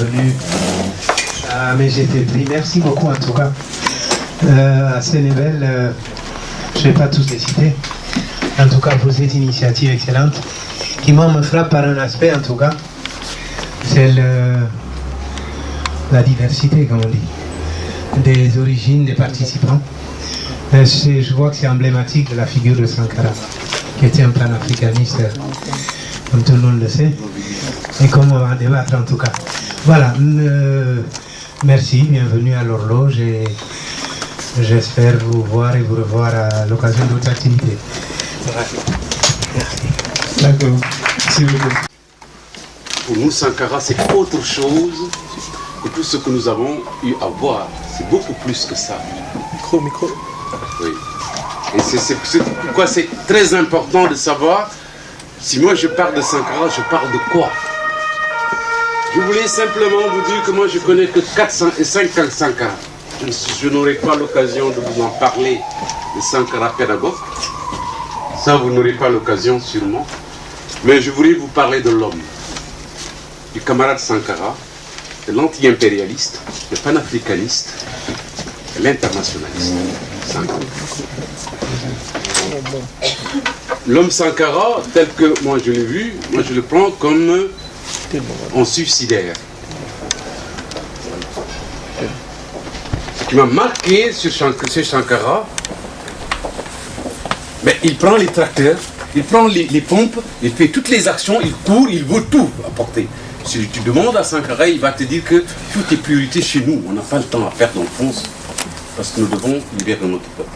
venu à mes GT3. Merci beaucoup en tout cas. À Sénégal, je ne vais pas tous les citer. En tout cas, pour cette initiative excellente, qui moi me frappe par un aspect en tout cas, c'est la diversité, comme on dit, des origines des participants. Je vois que c'est emblématique de la figure de Sankara, qui était un panafricaniste, comme tout le monde le sait, et comme on va en débattre en tout cas. Voilà, merci, bienvenue à l'horloge, et j'espère vous voir et vous revoir à l'occasion d'autres activités. Merci. D'accord, merci beaucoup. Pour nous, Sankara, c'est autre chose que tout ce que nous avons eu à voir. C'est beaucoup plus que ça. Micro. Oui. Et c'est pourquoi c'est très important de savoir, si moi je parle de Sankara, je parle de quoi? Je voulais simplement vous dire que moi je connais que 400 et 5 Sankara. Je n'aurai pas l'occasion de vous en parler de Sankara pédagogue. Ça, vous n'aurez pas l'occasion sûrement. Mais je voulais vous parler de l'homme, du camarade Sankara, de l'anti-impérialiste, le panafricaniste, et l'internationaliste. Sankara. L'homme Sankara, tel que moi je l'ai vu, moi je le prends comme un suicidaire. Ce qui m'a marqué sur Sankara, mais il prend les tracteurs, il prend les pompes, il fait toutes les actions, il court, il veut tout apporter. Si tu demandes à Sankara, il va te dire que tout est priorité chez nous. On n'a pas le temps à perdre en France parce que nous devons libérer notre peuple.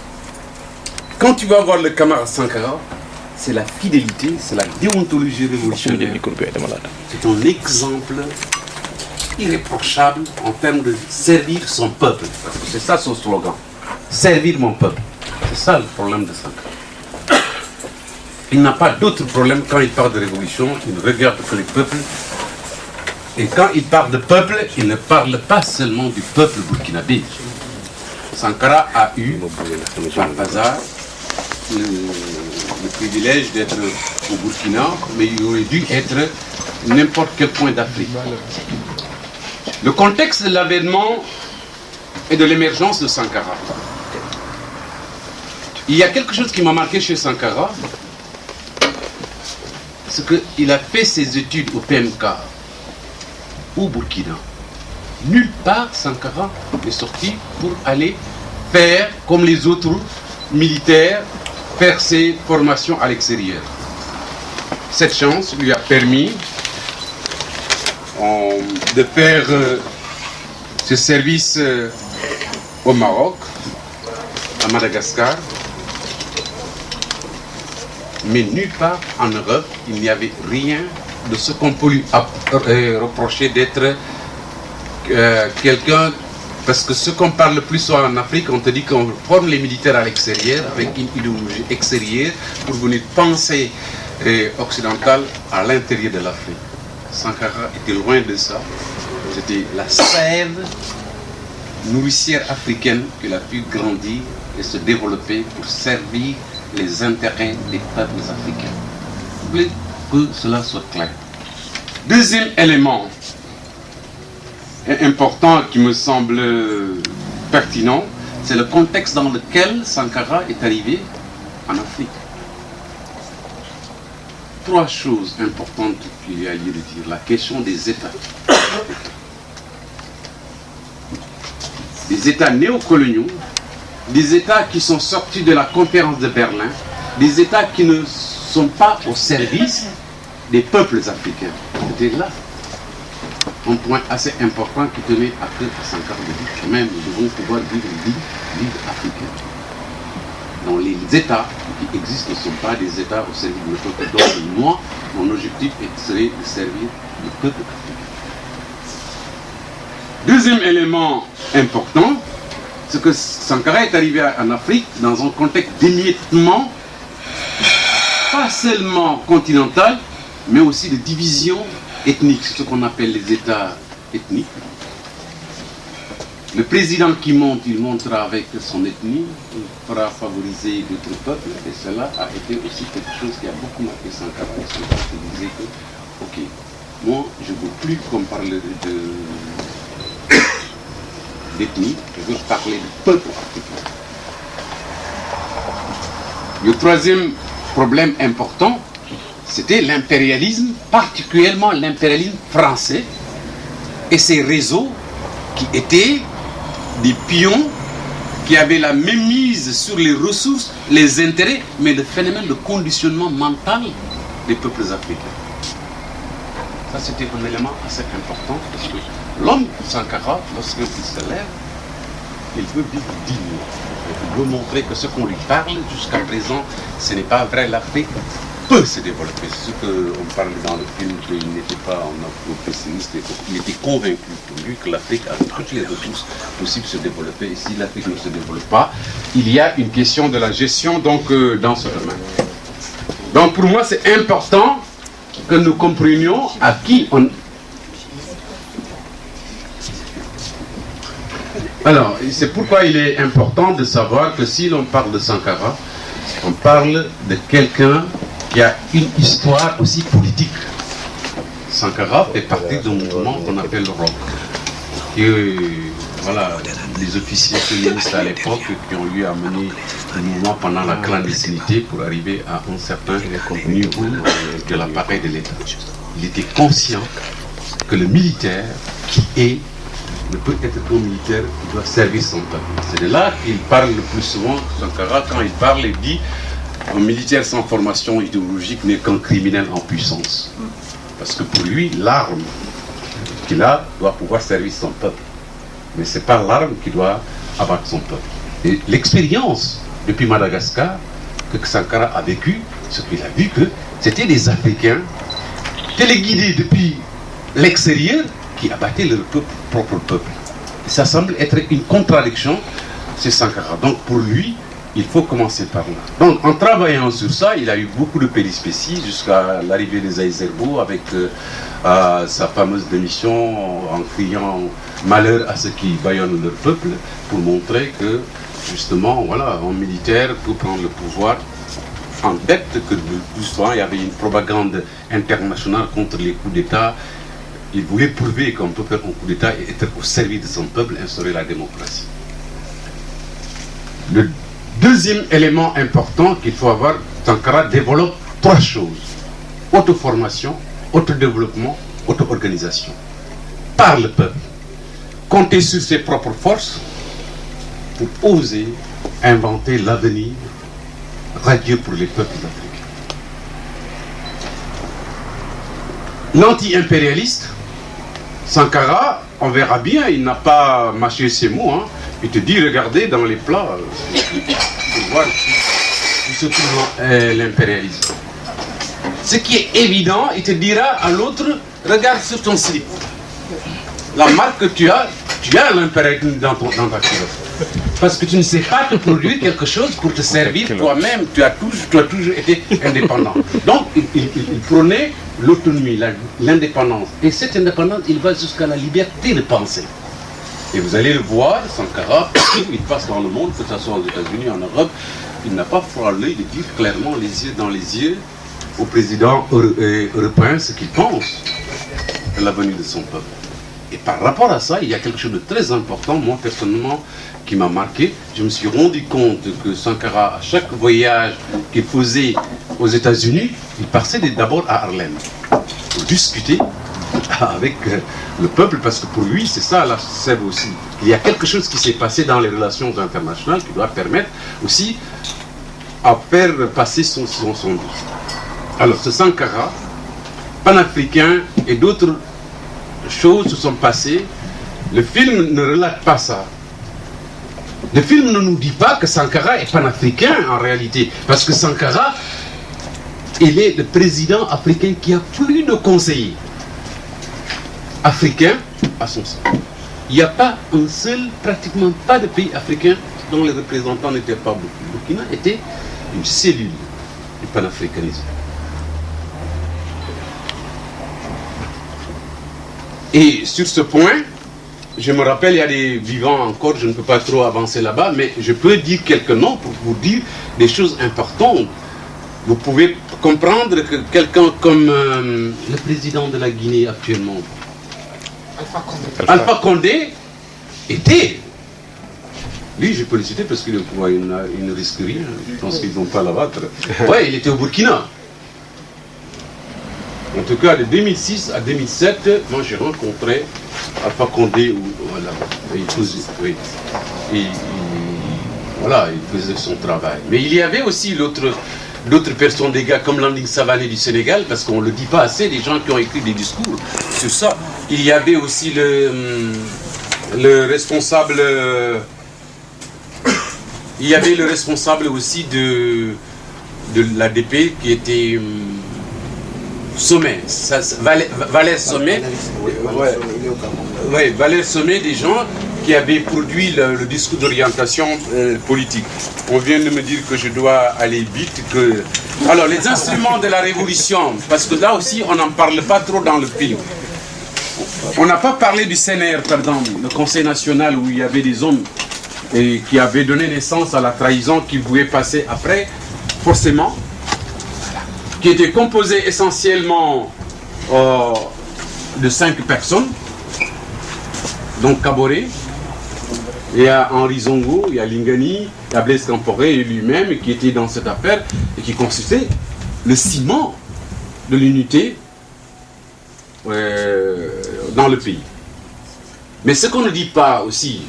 Quand tu vas voir le camarade Sankara, c'est la fidélité, c'est la déontologie révolutionnaire. C'est un exemple irréprochable en termes de servir son peuple. Parce que c'est ça son slogan. Servir mon peuple. C'est ça le problème de Sankara. Il n'a pas d'autre problème quand il parle de révolution. Il ne regarde que les peuples. Et quand il parle de peuple, il ne parle pas seulement du peuple burkinabé. Sankara a eu, par hasard, le privilège d'être au Burkina, mais il aurait dû être n'importe quel point d'Afrique. Le contexte de l'avènement et de l'émergence de Sankara. Il y a quelque chose qui m'a marqué chez Sankara, c'est qu'il a fait ses études au PMK, au Burkina. Nulle part Sankara est sorti pour aller faire, comme les autres militaires, faire ses formations à l'extérieur. Cette chance lui a permis de faire ce service au Maroc, à Madagascar, mais nulle part en Europe, il n'y avait rien de ce qu'on peut lui reprocher d'être quelqu'un, parce que ce qu'on parle le plus souvent en Afrique, on te dit qu'on forme les militaires à l'extérieur avec une idéologie extérieure pour venir penser occidentale à l'intérieur de l'Afrique. Sankara était loin de ça. C'était la sève nourricière africaine qu'il a pu grandir et se développer pour servir les intérêts des peuples africains. Je voulais que cela soit clair. Deuxième élément important qui me semble pertinent, c'est le contexte dans lequel Sankara est arrivé en Afrique. Trois choses importantes qu'il y a lieu de dire. La question des États. Des États néocoloniaux, des États qui sont sortis de la conférence de Berlin, des États qui ne sont pas au service des peuples africains. C'était là un point assez important qui tenait à cœur à Sankara de dire quand même, nous devons pouvoir vivre une vie africaine. Donc les États qui existent ne sont pas des États au service du peuple. Donc moi, mon objectif serait de servir le peuple africain. Deuxième élément important, c'est que Sankara est arrivé en Afrique dans un contexte d'émiettement, pas seulement continental, mais aussi de division ethnique, ce qu'on appelle les États ethniques. Le président qui monte, il montera avec son ethnie, il fera favoriser d'autres peuples, et cela a été aussi quelque chose qui a beaucoup marqué Sankara. Il disait que, ok, moi, je ne veux plus qu'on parle d'ethnie, je veux parler de peuple africain. Le troisième problème important, c'était l'impérialisme, particulièrement l'impérialisme français et ses réseaux qui étaient des pions qui avaient la même mise sur les ressources, les intérêts, mais le phénomène de conditionnement mental des peuples africains. Ça, c'était un élément assez important parce que l'homme Sankara, lorsqu'il se lève, il veut vivre dignement. Il veut montrer que ce qu'on lui parle jusqu'à présent, ce n'est pas vrai. L'Afrique peut se développer. C'est ce qu'on parle dans le film, qu'il n'était pas un pessimiste. Il était convaincu pour lui que l'Afrique a toutes les ressources possibles de se développer. Et si l'Afrique ne se développe pas, il y a une question de la gestion donc, dans ce domaine. Donc pour moi, c'est important que nous comprenions à qui on... Alors, c'est pourquoi il est important de savoir que si l'on parle de Sankara, on parle de quelqu'un qui a une histoire aussi politique. Sankara fait partie d'un mouvement qu'on appelle le ROC. Et voilà, les officiers communistes à l'époque qui ont eu à mener le mouvement pendant la clandestinité pour arriver à un certain niveau de l'appareil de l'État. Il était conscient que le militaire ne peut être qu'un militaire qui doit servir son peuple. C'est de là qu'il parle le plus souvent, Sankara, quand il parle, il dit un militaire sans formation idéologique n'est qu'un criminel en puissance. Parce que pour lui, l'arme qu'il a doit pouvoir servir son peuple. Mais ce n'est pas l'arme qui doit abattre son peuple. Et l'expérience depuis Madagascar que Sankara a vécu, ce qu'il a vu que c'était des Africains téléguidés depuis l'extérieur qui abattaient leur propre peuple. Et ça semble être une contradiction, c'est Sankara. Donc pour lui, il faut commencer par là. Donc en travaillant sur ça, il a eu beaucoup de périspéties jusqu'à l'arrivée des Aïzerbo avec sa fameuse démission en criant malheur à ceux qui bâillonnent leur peuple pour montrer que justement, voilà, un militaire peut prendre le pouvoir en tête que plus souvent il y avait une propagande internationale contre les coups d'État. Il voulait prouver qu'on peut faire un coup d'État et être au service de son peuple, instaurer la démocratie. Le deuxième élément important qu'il faut avoir, Sankara développe trois choses. Auto-formation, auto-développement, auto-organisation. Par le peuple. Compter sur ses propres forces pour oser inventer l'avenir radieux pour les peuples africains. L'anti-impérialiste, Sankara, on verra bien, il n'a pas mâché ses mots. Hein. Il te dit, regardez dans les plats, pour voir où se trouve l'impérialisme. Ce qui est évident, il te dira à l'autre, regarde sur ton slip. La marque que tu as l'impérialisme dans ta culotte. Parce que tu ne sais pas te produire quelque chose pour te servir toi-même. Tu as toujours été indépendant. Donc, il prônait l'autonomie, l'indépendance. Et cette indépendance, il va jusqu'à la liberté de penser. Et vous allez le voir, Sankara, il passe dans le monde, que ce soit aux États-Unis, en Europe, il n'a pas froid à l'œil de dire clairement, les yeux dans les yeux, au président européen ce qu'il pense de l'avenir de son peuple. Et par rapport à ça, il y a quelque chose de très important, moi personnellement, qui m'a marqué. Je me suis rendu compte que Sankara, à chaque voyage qu'il faisait aux États-Unis, il passait d'abord à Harlem pour discuter avec le peuple, parce que pour lui, c'est ça la sève aussi. Il y a quelque chose qui s'est passé dans les relations internationales qui doit permettre aussi à faire passer son discours. Alors, ce Sankara, panafricain et d'autres choses se sont passées. Le film ne relate pas ça. Le film ne nous dit pas que Sankara est panafricain en réalité, parce que Sankara, il est le président africain qui a plus de conseillers africains à son sein. Il n'y a pas un seul, pratiquement pas de pays africain dont les représentants n'étaient pas beaucoup. Le Burkina était une cellule du panafricanisme. Et sur ce point, je me rappelle, il y a des vivants encore, je ne peux pas trop avancer là-bas, mais je peux dire quelques noms pour vous dire des choses importantes. vous pouvez comprendre que quelqu'un comme le président de la Guinée actuellement, Alpha Condé, était... Lui, je peux le citer parce qu'il ne risque rien. Je pense qu'ils ne vont pas l'abattre. Ouais, il était au Burkina. En tout cas, de 2006 à 2007, moi j'ai rencontré Alpha Condé. Voilà, voilà, il faisait son travail. Mais il y avait aussi d'autres personnes, des gars comme Landing Savané du Sénégal, parce qu'on ne le dit pas assez, des gens qui ont écrit des discours sur ça. Il y avait aussi le responsable... Il y avait le responsable aussi de l'ADP qui était Sommet, Valère Sommet. Ouais, Valère Sommet, des gens qui avaient produit le discours d'orientation politique. On vient de me dire que je dois aller vite. Alors, les instruments de la révolution, parce que là aussi, on n'en parle pas trop dans le film. On n'a pas parlé du CNR, pardon, le Conseil national où il y avait des hommes qui avaient donné naissance à la trahison qui pouvait passer après, forcément, qui était composé essentiellement de 5 personnes, donc Kaboré, il y a Henri Zongo, il y a Lingani, il y a Blaise Compaoré et lui-même qui était dans cette affaire et qui constituait le ciment de l'unité dans le pays. Mais ce qu'on ne dit pas aussi,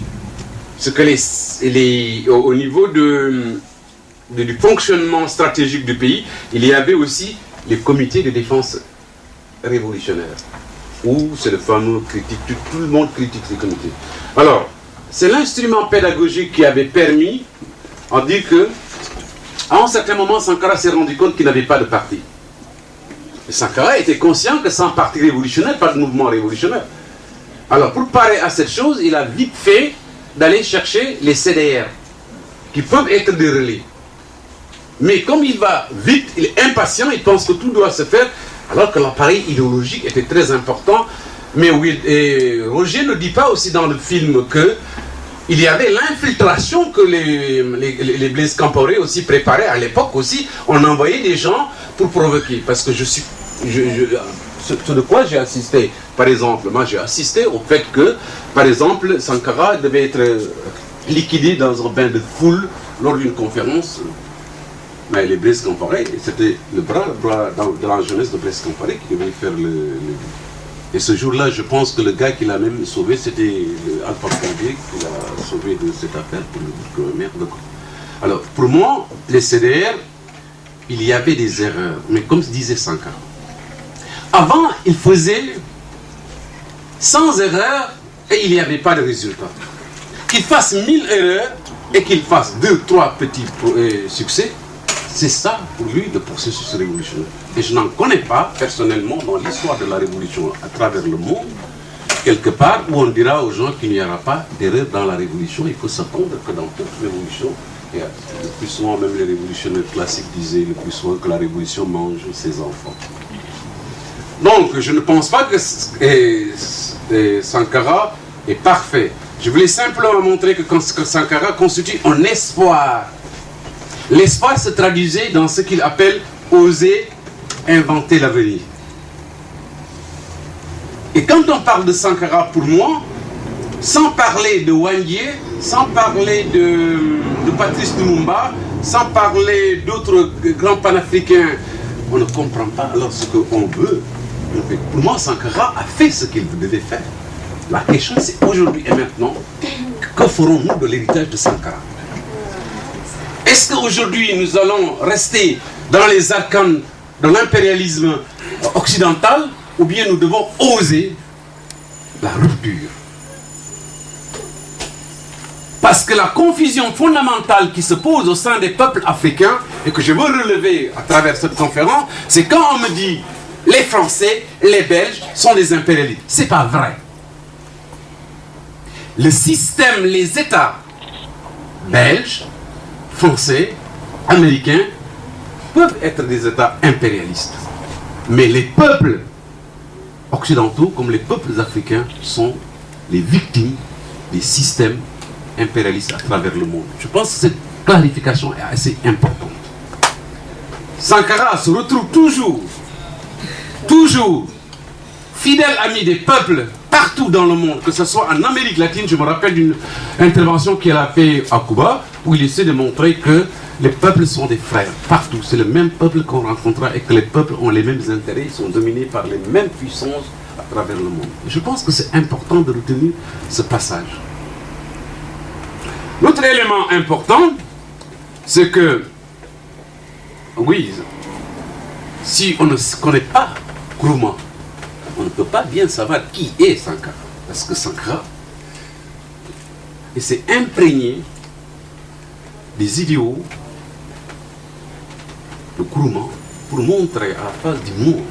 c'est que au niveau du fonctionnement stratégique du pays, il y avait aussi les comités de défense révolutionnaire, où c'est le fameux critique, tout le monde critique ces comités. Alors, c'est l'instrument pédagogique qui avait permis, on dit que, à un certain moment, Sankara s'est rendu compte qu'il n'avait pas de parti. Et Sankara était conscient que sans parti révolutionnaire, pas de mouvement révolutionnaire. Alors, pour parer à cette chose, il a vite fait d'aller chercher les CDR, qui peuvent être des relais. Mais comme il va vite, il est impatient, il pense que tout doit se faire, alors que l'appareil idéologique était très important. Mais Roger ne dit pas aussi dans le film que il y avait l'infiltration que les Blaise Compaoré aussi préparaient à l'époque aussi. On envoyait des gens pour provoquer. Parce que ce de quoi j'ai assisté, par exemple, moi j'ai assisté au fait que, par exemple, Sankara devait être liquidé dans un bain de foule lors d'une conférence. Mais les Blaise Compaoré, c'était le bras de la jeunesse de Blaise Compaoré qui devait faire Et ce jour-là, je pense que le gars qui l'a même sauvé, c'était Alpha Condé qui l'a sauvé de cette affaire pour le maire de Caen. Alors, pour moi, les CDR, il y avait des erreurs. Mais comme disait Sankara, avant, il faisait sans erreur et il n'y avait pas de résultat. Qu'il fasse 1000 erreurs et qu'il fasse 2-3 petits succès, c'est ça pour lui le processus révolutionnaire. Et je n'en connais pas personnellement dans l'histoire de la révolution à travers le monde, quelque part où on dira aux gens qu'il n'y aura pas d'erreur dans la révolution. Il faut s'attendre que dans toute révolution, et le plus souvent même les révolutionnaires classiques disaient le plus souvent que la révolution mange ses enfants. Donc je ne pense pas que Sankara est parfait. Je voulais simplement montrer que Sankara constitue un espoir. L'espoir se traduisait dans ce qu'il appelle oser inventer l'avenir. Et quand on parle de Sankara, pour moi, sans parler de Wangye, sans parler de Patrice Lumumba, sans parler d'autres grands panafricains, on ne comprend pas alors ce qu'on veut. Pour moi, Sankara a fait ce qu'il devait faire. La question c'est aujourd'hui et maintenant, que ferons-nous de l'héritage de Sankara? Est-ce qu'aujourd'hui nous allons rester dans les arcanes de l'impérialisme occidental ou bien nous devons oser la rupture? Parce que la confusion fondamentale qui se pose au sein des peuples africains et que je veux relever à travers cette conférence, c'est quand on me dit les Français, les Belges sont des impérialistes. C'est pas vrai. Le système, les États belges, français, américains peuvent être des États impérialistes. Mais les peuples occidentaux, comme les peuples africains, sont les victimes des systèmes impérialistes à travers le monde. Je pense que cette clarification est assez importante. Sankara se retrouve toujours fidèle ami des peuples partout dans le monde, que ce soit en Amérique latine. Je me rappelle d'une intervention qu'elle a fait à Cuba, où il essaie de montrer que les peuples sont des frères partout. C'est le même peuple qu'on rencontrera et que les peuples ont les mêmes intérêts, ils sont dominés par les mêmes puissances à travers le monde. Et je pense que c'est important de retenir ce passage. L'autre élément important, c'est que, oui, si on ne connaît pas Nkrumah, on ne peut pas bien savoir qui est Sankara. Parce que Sankara, il s'est imprégné des idéaux de Nkrumah pour montrer à la face du monde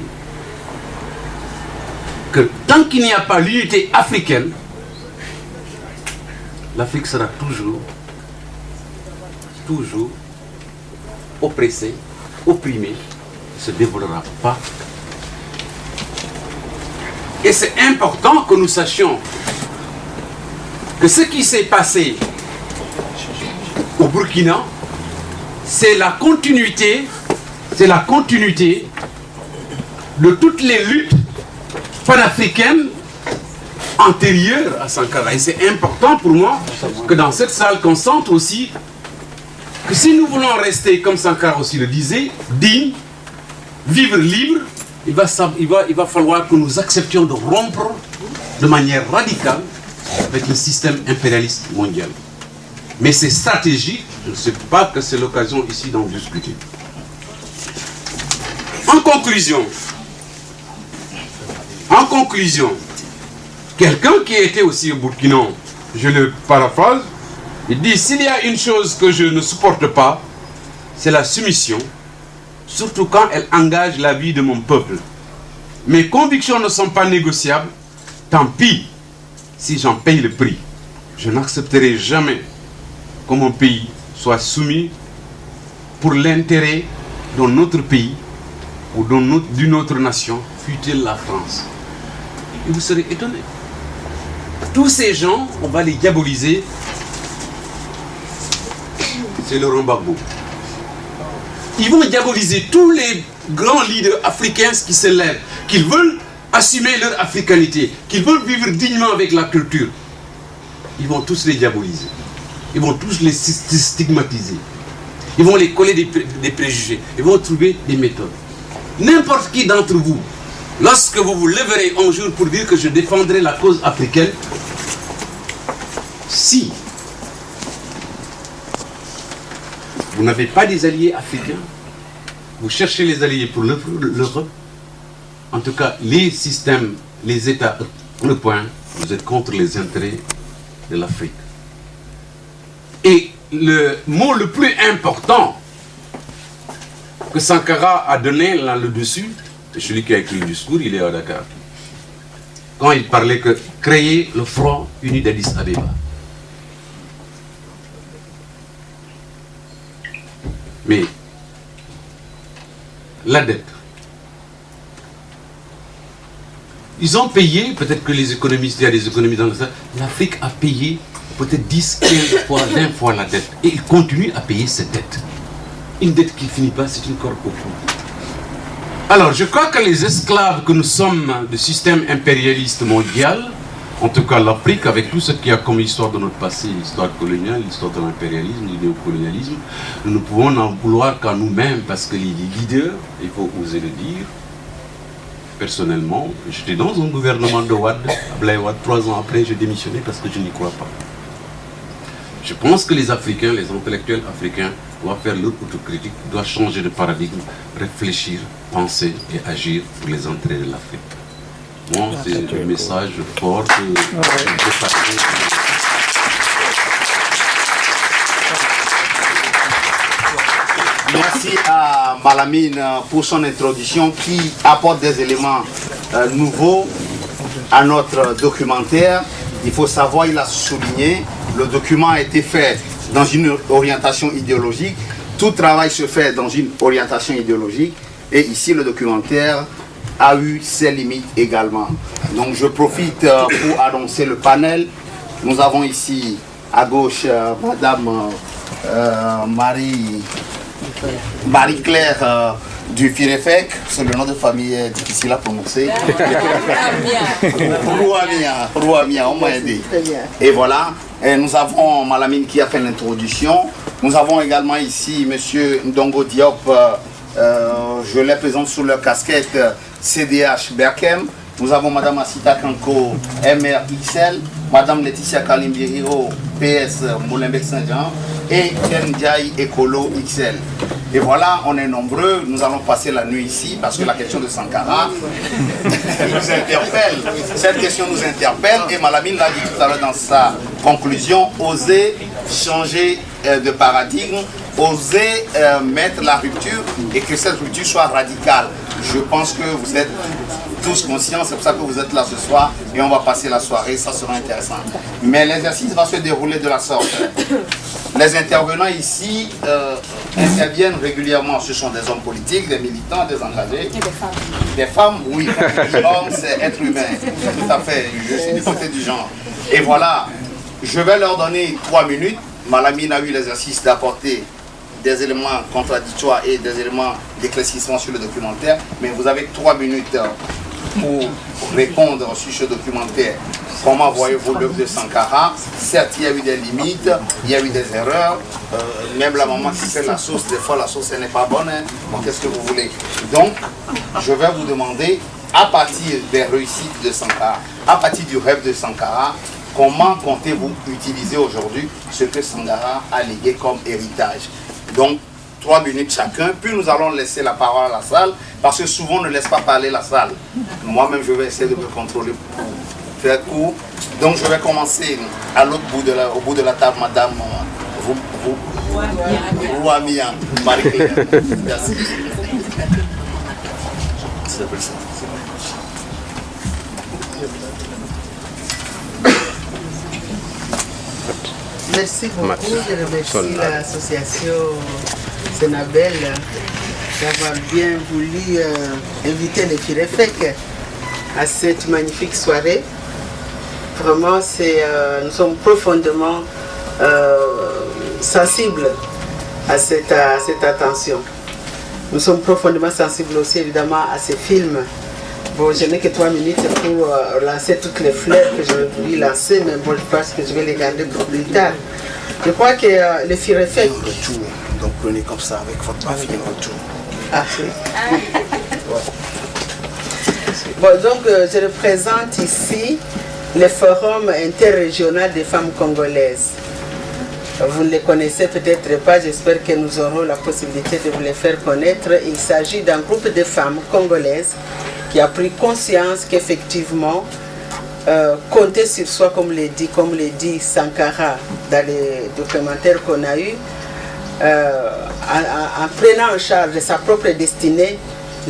que tant qu'il n'y a pas l'unité africaine, l'Afrique sera toujours oppressée, opprimée, ne se développera pas. Et c'est important que nous sachions que ce qui s'est passé au Burkina, c'est la continuité de toutes les luttes panafricaines antérieures à Sankara. Et c'est important pour moi que dans cette salle, qu'on sente aussi que si nous voulons rester, comme Sankara aussi le disait, dignes, vivre libre, il va falloir que nous acceptions de rompre de manière radicale avec le système impérialiste mondial. Mais ces stratégies, je ne sais pas que c'est l'occasion ici d'en discuter. En conclusion, quelqu'un qui était aussi au Burkina, je le paraphrase, il dit: s'il y a une chose que je ne supporte pas, c'est la soumission, surtout quand elle engage la vie de mon peuple. Mes convictions ne sont pas négociables, tant pis si j'en paye le prix. Je n'accepterai jamais que mon pays soit soumis pour l'intérêt de notre pays ou d'une autre nation, fût-elle la France. Et vous serez étonnés. Tous ces gens, on va les diaboliser. C'est Laurent Gbagbo. Ils vont diaboliser tous les grands leaders africains qui se lèvent, qu'ils veulent assumer leur africanité, qu'ils veulent vivre dignement avec la culture. Ils vont tous les diaboliser. Ils vont tous les stigmatiser. Ils vont les coller des préjugés. Ils vont trouver des méthodes. N'importe qui d'entre vous, lorsque vous vous leverez un jour pour dire que je défendrai la cause africaine, si vous n'avez pas des alliés africains, vous cherchez les alliés pour l'Europe, en tout cas les systèmes, les États, le point, vous êtes contre les intérêts de l'Afrique. Et le mot le plus important que Sankara a donné là le dessus, c'est celui qui a écrit le discours, il est à Dakar. Quand il parlait que créer le front uni d'Addis Abeba. Mais la dette, ils ont payé, peut-être que les économistes, il y a des économistes dans ça, l'Afrique a payé peut-être 10, 15 fois, 20 fois la dette. Et il continue à payer cette dette. Une dette qui ne finit pas, c'est une corde au cou. Alors, je crois que les esclaves que nous sommes du système impérialiste mondial, en tout cas l'Afrique, avec tout ce qu'il y a comme histoire de notre passé, l'histoire coloniale, l'histoire de l'impérialisme, du néocolonialisme, nous ne pouvons n'en vouloir qu'à nous-mêmes, parce que les leaders, il faut oser le dire, personnellement, j'étais dans un gouvernement de Wade, Ablaye Wade, 3 ans après, j'ai démissionné parce que je n'y crois pas. Je pense que les Africains, les intellectuels africains, doivent faire leur autocritique, doivent changer de paradigme, réfléchir, penser et agir pour les intérêts de l'Afrique. Moi, c'est un message fort que je veux partager. Merci à Malamine pour son introduction qui apporte des éléments nouveaux à notre documentaire. Il faut savoir, il a souligné, le document a été fait dans une orientation idéologique. Tout travail se fait dans une orientation idéologique. Et ici, le documentaire a eu ses limites également. Donc je profite pour annoncer le panel. Nous avons ici à gauche Madame Marie Marie-Claire du Firefek, c'est le nom de famille difficile à prononcer. Rouamia, on m'a aidé. Et voilà, et nous avons Malamine qui a fait l'introduction. Nous avons également ici M. Ndongo Diop, je les présente sous leur casquette CDH Berkem. Nous avons Mme Asita Kanko, MRXL, Mme Laetitia Kalimbiriro, PS Molenbeek Saint-Jean, et Ken Ndiaye Écolo XL. Et voilà, on est nombreux, nous allons passer la nuit ici parce que la question de Sankara nous interpelle. Cette question nous interpelle et Malamine l'a dit tout à l'heure dans sa conclusion, oser changer de paradigme, oser mettre la rupture et que cette rupture soit radicale. Je pense que vous êtes tous conscients, c'est pour ça que vous êtes là ce soir et on va passer la soirée, ça sera intéressant. Mais l'exercice va se dérouler de la sorte. Les intervenants ici interviennent régulièrement, ce sont des hommes politiques, des militants, des engagés. Et des femmes. Des femmes, oui. L'homme, c'est être humain. Tout à fait, je suis du côté du genre. Et voilà, je vais leur donner 3 minutes. Malamine a eu l'exercice d'apporter des éléments contradictoires et des éléments d'éclaircissement sur le documentaire, mais vous avez 3 minutes pour répondre sur ce documentaire. Comment voyez-vous l'œuvre de Sankara? Certes, il y a eu des limites, il y a eu des erreurs, même la maman qui fait la sauce, des fois la sauce elle n'est pas bonne, hein. Bon, qu'est-ce que vous voulez? Donc, je vais vous demander, à partir des réussites de Sankara, à partir du rêve de Sankara, comment comptez-vous utiliser aujourd'hui ce que Sankara a légué comme héritage? Donc, 3 minutes chacun, puis nous allons laisser la parole à la salle, parce que souvent on ne laisse pas parler la salle. Moi-même, je vais essayer de me contrôler pour faire court. Donc, je vais commencer à l'autre bout de au bout de la table, madame Rouamia, Marie-Claire. Merci. Merci beaucoup, je remercie l'association Senabel d'avoir bien voulu inviter les Firefek à cette magnifique soirée. Vraiment, nous sommes profondément sensibles à cette attention. Nous sommes profondément sensibles aussi évidemment à ces films. Bon, je n'ai que 3 minutes pour lancer toutes les fleurs que j'aurais voulu lancer, mais bon, je pense que je vais les garder pour plus tard. Je crois que les Firefek... Donc prenez comme ça avec votre papier retour. Ah oui. Bon, donc je représente ici le Forum interrégional des femmes congolaises. Vous ne les connaissez peut-être pas, j'espère que nous aurons la possibilité de vous les faire connaître. Il s'agit d'un groupe de femmes congolaises qui a pris conscience qu'effectivement, compter sur soi, comme le dit Sankara dans les documentaires qu'on a eus, en prenant en charge sa propre destinée,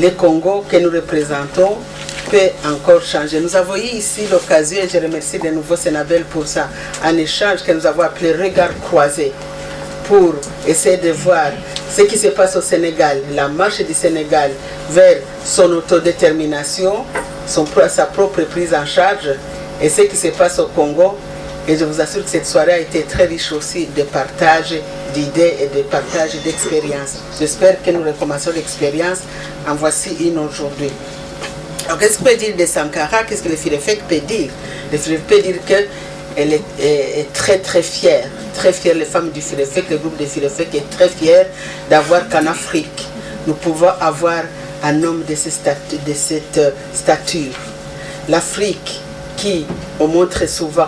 le Congo que nous représentons peut encore changer. Nous avons eu ici l'occasion, et je remercie de nouveau Senabel pour ça, un échange que nous avons appelé Regard croisé, pour essayer de voir ce qui se passe au Sénégal, la marche du Sénégal vers son autodétermination, sa propre prise en charge, et ce qui se passe au Congo. Et je vous assure que cette soirée a été très riche aussi de partage d'idées et de partage d'expériences. J'espère que nous recommençons l'expérience. En voici une aujourd'hui. Alors, qu'est-ce qu'on peut dire de Sankara? Qu'est-ce que le Firefek peut dire? Le Firefek peut dire qu'elle est très très fière. Très fière, les femmes du Firefek, le groupe de Firefek est très fier d'avoir qu'en Afrique, nous pouvons avoir un homme de cette stature. L'Afrique, qu'on montre souvent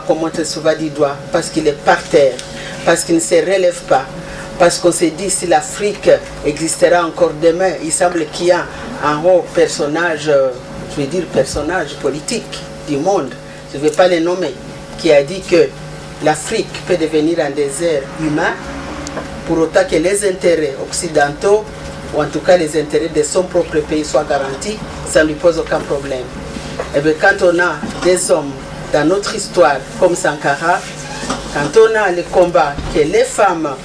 du doigt, parce qu'il est par terre, parce qu'il ne se relève pas, parce qu'on se dit si l'Afrique existera encore demain, il semble qu'il y a un haut personnage, je veux dire personnage politique du monde, je ne vais pas les nommer, qui a dit que l'Afrique peut devenir un désert humain, pour autant que les intérêts occidentaux, ou en tout cas les intérêts de son propre pays soient garantis, ça ne lui pose aucun problème. Et bien quand on a des hommes dans notre histoire comme Sankara, quand on a le combat que les femmes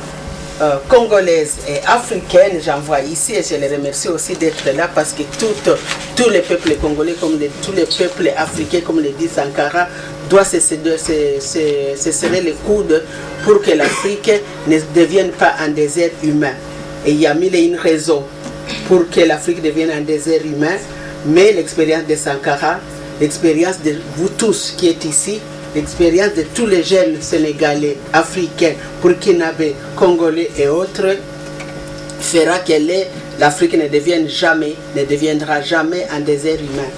congolaises et africaines, j'en vois ici et je les remercie aussi d'être là parce que tous les peuples congolais, comme tous les peuples africains, comme le dit Sankara, doivent se serrer les coudes pour que l'Afrique ne devienne pas un désert humain. Et il y a mille et une raisons pour que l'Afrique devienne un désert humain, mais l'expérience de Sankara, l'expérience de vous tous qui êtes ici, l'expérience de tous les jeunes Sénégalais, Africains, Burkinabés, Congolais et autres, fera que l'Afrique ne deviendra jamais un désert humain.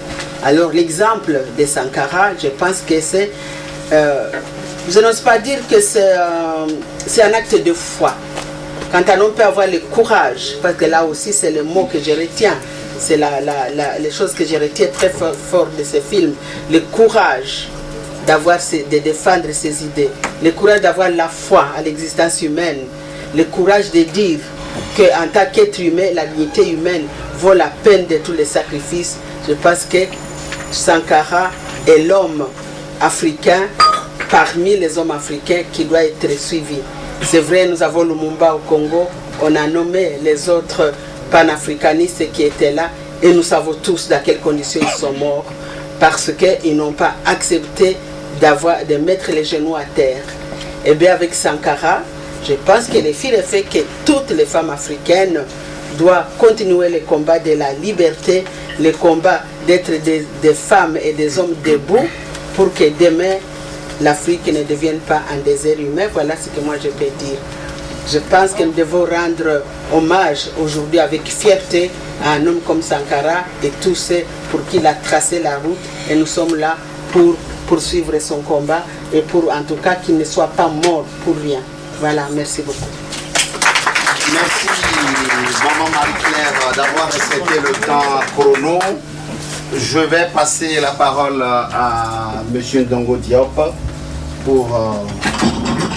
Alors l'exemple de Sankara, je pense que c'est, je n'ose pas dire que c'est un acte de foi. Quand un homme peut avoir le courage, parce que là aussi c'est le mot que je retiens, c'est les choses que je retiens très fort de ce film, le courage de défendre ses idées, le courage d'avoir la foi à l'existence humaine, le courage de dire qu'en tant qu'être humain, la dignité humaine vaut la peine de tous les sacrifices. Je pense que Sankara est l'homme africain parmi les hommes africains qui doit être suivi. C'est vrai, nous avons Lumumba au Congo, on a nommé les autres panafricanistes qui étaient là et nous savons tous dans quelles conditions ils sont morts parce qu'ils n'ont pas accepté de mettre les genoux à terre. Et bien avec Sankara, je pense que le fait que toutes les femmes africaines doivent continuer le combat de la liberté, le combat d'être des femmes et des hommes debout pour que demain l'Afrique ne devienne pas un désert humain. Voilà ce que moi je peux dire. Je pense que nous devons rendre hommage aujourd'hui avec fierté à un homme comme Sankara et tous ceux pour qui il a tracé la route. Et nous sommes là pour poursuivre son combat et pour en tout cas qu'il ne soit pas mort pour rien. Voilà, merci beaucoup. Merci, maman Marie-Claire, d'avoir respecté le temps chrono. Je vais passer la parole à M. Ndongo Diop pour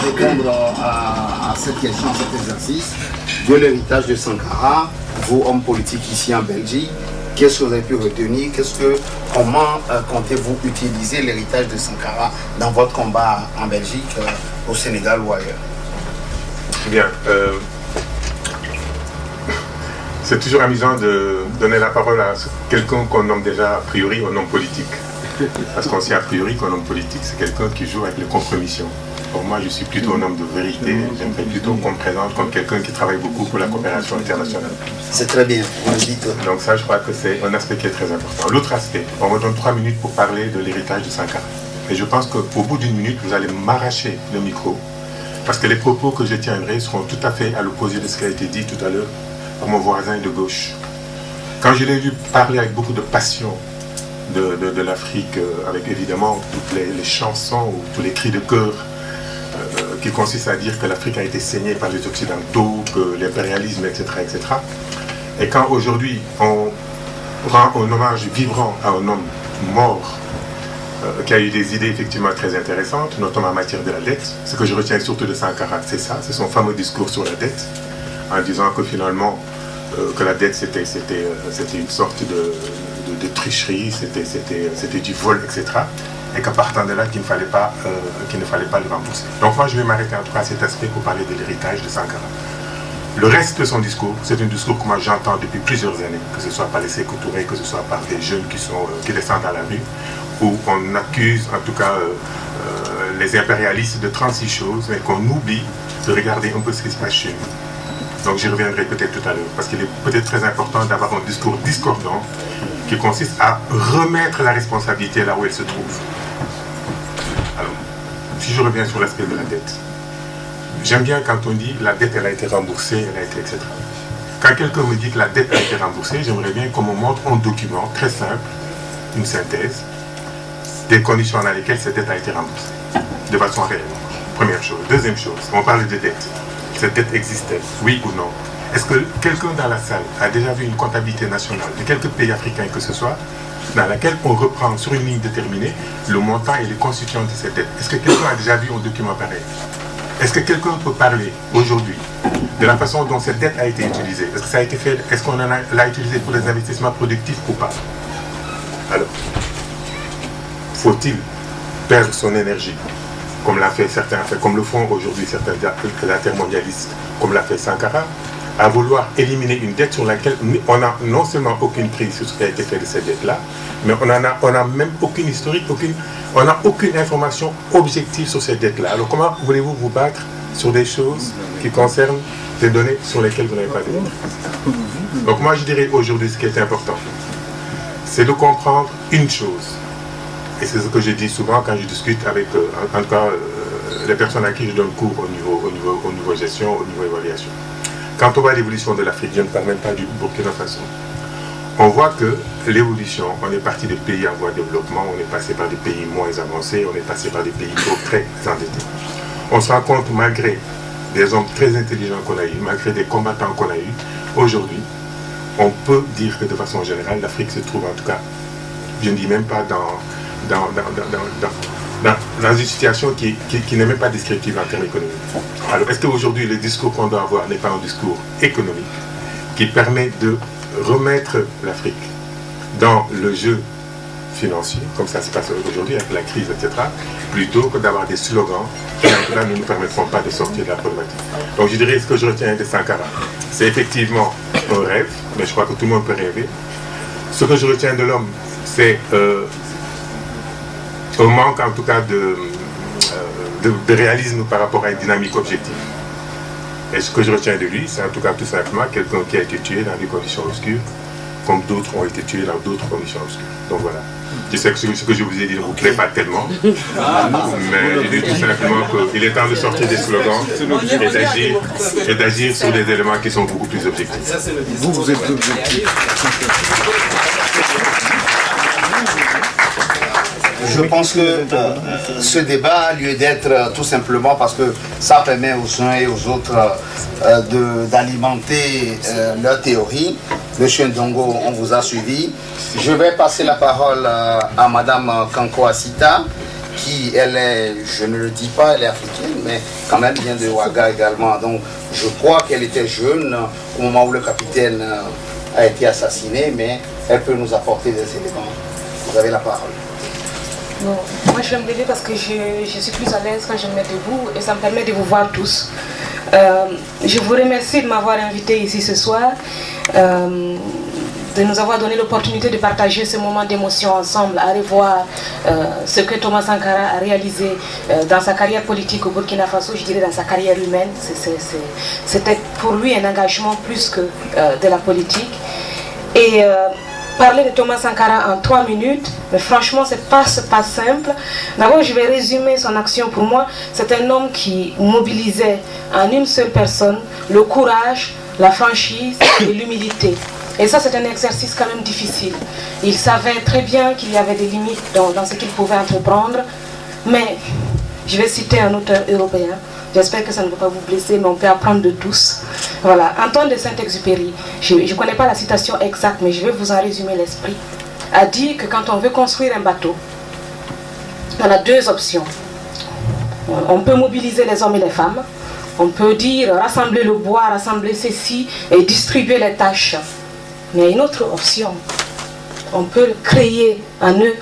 répondre à cette question, à cet exercice de l'héritage de Sankara. Vous, hommes politiques ici en Belgique, qu'est-ce que vous avez pu retenir? Comment comptez-vous utiliser l'héritage de Sankara dans votre combat en Belgique, au Sénégal ou ailleurs? Bien. C'est toujours amusant de donner la parole à quelqu'un qu'on nomme déjà a priori un homme politique. Parce qu'on sait a priori qu'un homme politique, c'est quelqu'un qui joue avec les compromissions. Pour moi, je suis plutôt un homme de vérité. J'aimerais plutôt qu'on me présente comme quelqu'un qui travaille beaucoup pour la coopération internationale. C'est très bien, on le dit tout. Donc ça, je crois que c'est un aspect qui est très important. L'autre aspect, on me donne 3 minutes pour parler de l'héritage de Sankara. Et je pense qu'au bout d'une minute, vous allez m'arracher le micro. Parce que les propos que je tiendrai seront tout à fait à l'opposé de ce qui a été dit tout à l'heure par mon voisin de gauche. Quand je l'ai vu parler avec beaucoup de passion de l'Afrique, avec évidemment toutes les chansons ou tous les cris de cœur qui consistent à dire que l'Afrique a été saignée par les Occidentaux, que l'impérialisme, etc., etc. Et quand aujourd'hui on rend un hommage vibrant à un homme mort, qui a eu des idées effectivement très intéressantes, notamment en matière de la dette. Ce que je retiens surtout de Sankara, c'est ça, c'est son fameux discours sur la dette, en disant que finalement, que la dette c'était une sorte de tricherie, c'était du vol, etc. Et qu'à partant de là, qu'il ne fallait pas le rembourser. Donc moi, je vais m'arrêter en tout cas à cet aspect pour parler de l'héritage de Sankara. Le reste de son discours, c'est un discours que moi j'entends depuis plusieurs années, que ce soit par les Sékou Touré, que ce soit par des jeunes qui descendent dans la rue, où on accuse en tout cas les impérialistes de 36 choses, mais qu'on oublie de regarder un peu ce qui se passe chez nous. Donc j'y reviendrai peut-être tout à l'heure, parce qu'il est peut-être très important d'avoir un discours discordant qui consiste à remettre la responsabilité là où elle se trouve. Alors, si je reviens sur l'aspect de la dette, j'aime bien quand on dit la dette elle a été remboursée, elle a été etc. Quand quelqu'un me dit que la dette a été remboursée, j'aimerais bien qu'on me montre un document très simple, une synthèse, des conditions dans lesquelles cette dette a été remboursée, de façon réelle. Première chose. Deuxième chose, on parle de dette. Cette dette existait, oui ou non? Est-ce que quelqu'un dans la salle a déjà vu une comptabilité nationale de quelques pays africains que ce soit, dans laquelle on reprend sur une ligne déterminée le montant et les constituants de cette dette? Est-ce que quelqu'un a déjà vu un document pareil? Est-ce que quelqu'un peut parler aujourd'hui de la façon dont cette dette a été utilisée? Est-ce que ça a été fait? Est-ce qu'on l'a utilisé pour des investissements productifs ou pas? Alors, faut-il perdre son énergie, comme l'a fait certains, comme le font aujourd'hui certains intermondialistes, comme l'a fait Sankara, à vouloir éliminer une dette sur laquelle on n'a non seulement aucune prise sur ce qui a été fait de cette dette-là, mais on n'a même aucune information objective sur cette dette-là. Alors comment voulez-vous vous battre sur des choses qui concernent des données sur lesquelles vous n'avez pas de données. Donc moi je dirais aujourd'hui ce qui est important, c'est de comprendre une chose. Et c'est ce que je dis souvent quand je discute avec, en tout cas, les personnes à qui je donne cours au niveau gestion, au niveau évaluation. Quand on voit l'évolution de l'Afrique, je ne parle même pas du Burkina Faso, on voit que l'évolution, on est parti de pays en voie de développement, on est passé par des pays moins avancés, on est passé par des pays très endettés. On se rend compte, malgré des hommes très intelligents qu'on a eu, malgré des combattants qu'on a eu, aujourd'hui, on peut dire que de façon générale, l'Afrique se trouve en tout cas, je ne dis même pas dans une situation qui n'est même pas descriptive en termes économiques. Alors, est-ce qu'aujourd'hui, le discours qu'on doit avoir n'est pas un discours économique qui permet de remettre l'Afrique dans le jeu financier, comme ça se passe aujourd'hui avec la crise, etc., plutôt que d'avoir des slogans qui, en tout cas, ne nous permettront pas de sortir de la problématique. Donc, je dirais, ce que je retiens de Sankara, c'est effectivement un rêve, mais je crois que tout le monde peut rêver. Ce que je retiens de l'homme, c'est un manque, en tout cas, de réalisme par rapport à une dynamique objective. Et ce que je retiens de lui, c'est en tout cas tout simplement quelqu'un qui a été tué dans des conditions obscures, comme d'autres ont été tués dans d'autres conditions obscures. Donc voilà. Je sais que ce que je vous ai dit ne vous plaît pas tellement, mais je dis tout simplement qu'il est temps de sortir des slogans et d'agir sur des éléments qui sont beaucoup plus objectifs. Vous êtes objectif. Je pense que ce débat a lieu d'être tout simplement parce que ça permet aux uns et aux autres d'alimenter leur théorie. Monsieur Ndongo, on vous a suivi. Je vais passer la parole à Madame Kanko Asita, qui, elle est, je ne le dis pas, elle est africaine, mais quand même vient de Ouaga également. Donc je crois qu'elle était jeune au moment où le capitaine a été assassiné, mais elle peut nous apporter des éléments. Vous avez la parole. Bon, moi je vais me lever parce que je suis plus à l'aise quand je me mets debout et ça me permet de vous voir tous. Je vous remercie de m'avoir invité ici ce soir, de nous avoir donné l'opportunité de partager ce moment d'émotion ensemble, à revoir ce que Thomas Sankara a réalisé dans sa carrière politique au Burkina Faso, je dirais dans sa carrière humaine. C'était pour lui un engagement plus que de la politique. Et parler de Thomas Sankara en 3 minutes, mais franchement, c'est pas simple. D'abord, je vais résumer son action. Pour moi, c'est un homme qui mobilisait en une seule personne le courage, la franchise et l'humilité. Et ça, c'est un exercice quand même difficile. Il savait très bien qu'il y avait des limites dans ce qu'il pouvait entreprendre, mais je vais citer un auteur européen. J'espère que ça ne va pas vous blesser, mais on peut apprendre de tous. Voilà, Antoine de Saint-Exupéry, je ne connais pas la citation exacte, mais je vais vous en résumer l'esprit, a dit que quand on veut construire un bateau, on a 2 options. On peut mobiliser les hommes et les femmes, on peut dire rassembler le bois, rassembler ceci et distribuer les tâches. Mais il y a une autre option, on peut créer en eux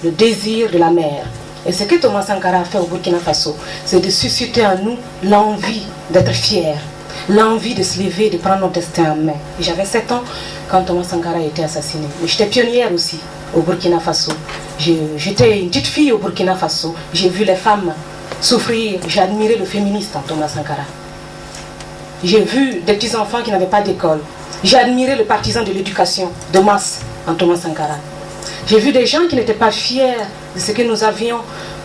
le désir de la mer. Et ce que Thomas Sankara a fait au Burkina Faso, c'est de susciter en nous l'envie d'être fier, l'envie de se lever, de prendre notre destin en main. J'avais 7 ans quand Thomas Sankara a été assassiné. J'étais pionnière aussi au Burkina Faso. J'étais une petite fille au Burkina Faso. J'ai vu les femmes souffrir. J'ai admiré le féministe en Thomas Sankara. J'ai vu des petits enfants qui n'avaient pas d'école. J'ai admiré le partisan de l'éducation de masse en Thomas Sankara. J'ai vu des gens qui n'étaient pas fiers de ce que nous avions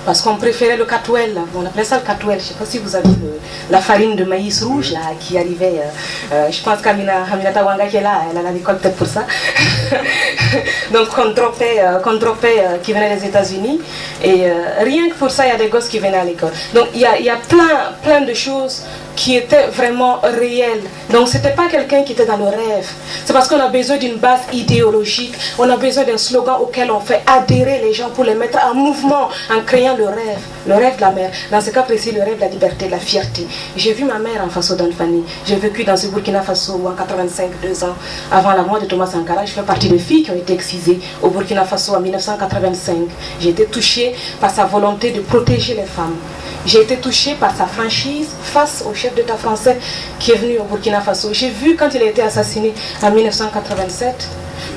parce qu'on préférait le katouel. On appelait ça le katouel. Je ne sais pas si vous avez la farine de maïs rouge là, qui arrivait. Je pense qu'Aminata Wanga qui est là, elle a l'école peut-être pour ça. Donc qu'on dropait qui venaient des États-Unis. Et rien que pour ça, il y a des gosses qui venaient à l'école. Donc il y a plein de choses qui étaient vraiment réelles. Donc ce n'était pas quelqu'un qui était dans le rêve. C'est parce qu'on a besoin d'une base idéologique. On a besoin d'un slogan auquel on fait adhérer les gens pour les mettre en mouvement en créant le rêve de la mer. Dans ce cas précis, le rêve de la liberté, de la fierté. J'ai vu ma mère en Faso d'Anfani. J'ai vécu dans ce Burkina Faso où en 85, 2 ans avant la mort de Thomas Sankara, je fais partie des filles qui ont été excisées au Burkina Faso en 1985. J'ai été touchée par sa volonté de protéger les femmes. J'ai été touchée par sa franchise face au chef d'État français qui est venu au Burkina Faso. J'ai vu quand il a été assassiné en 1987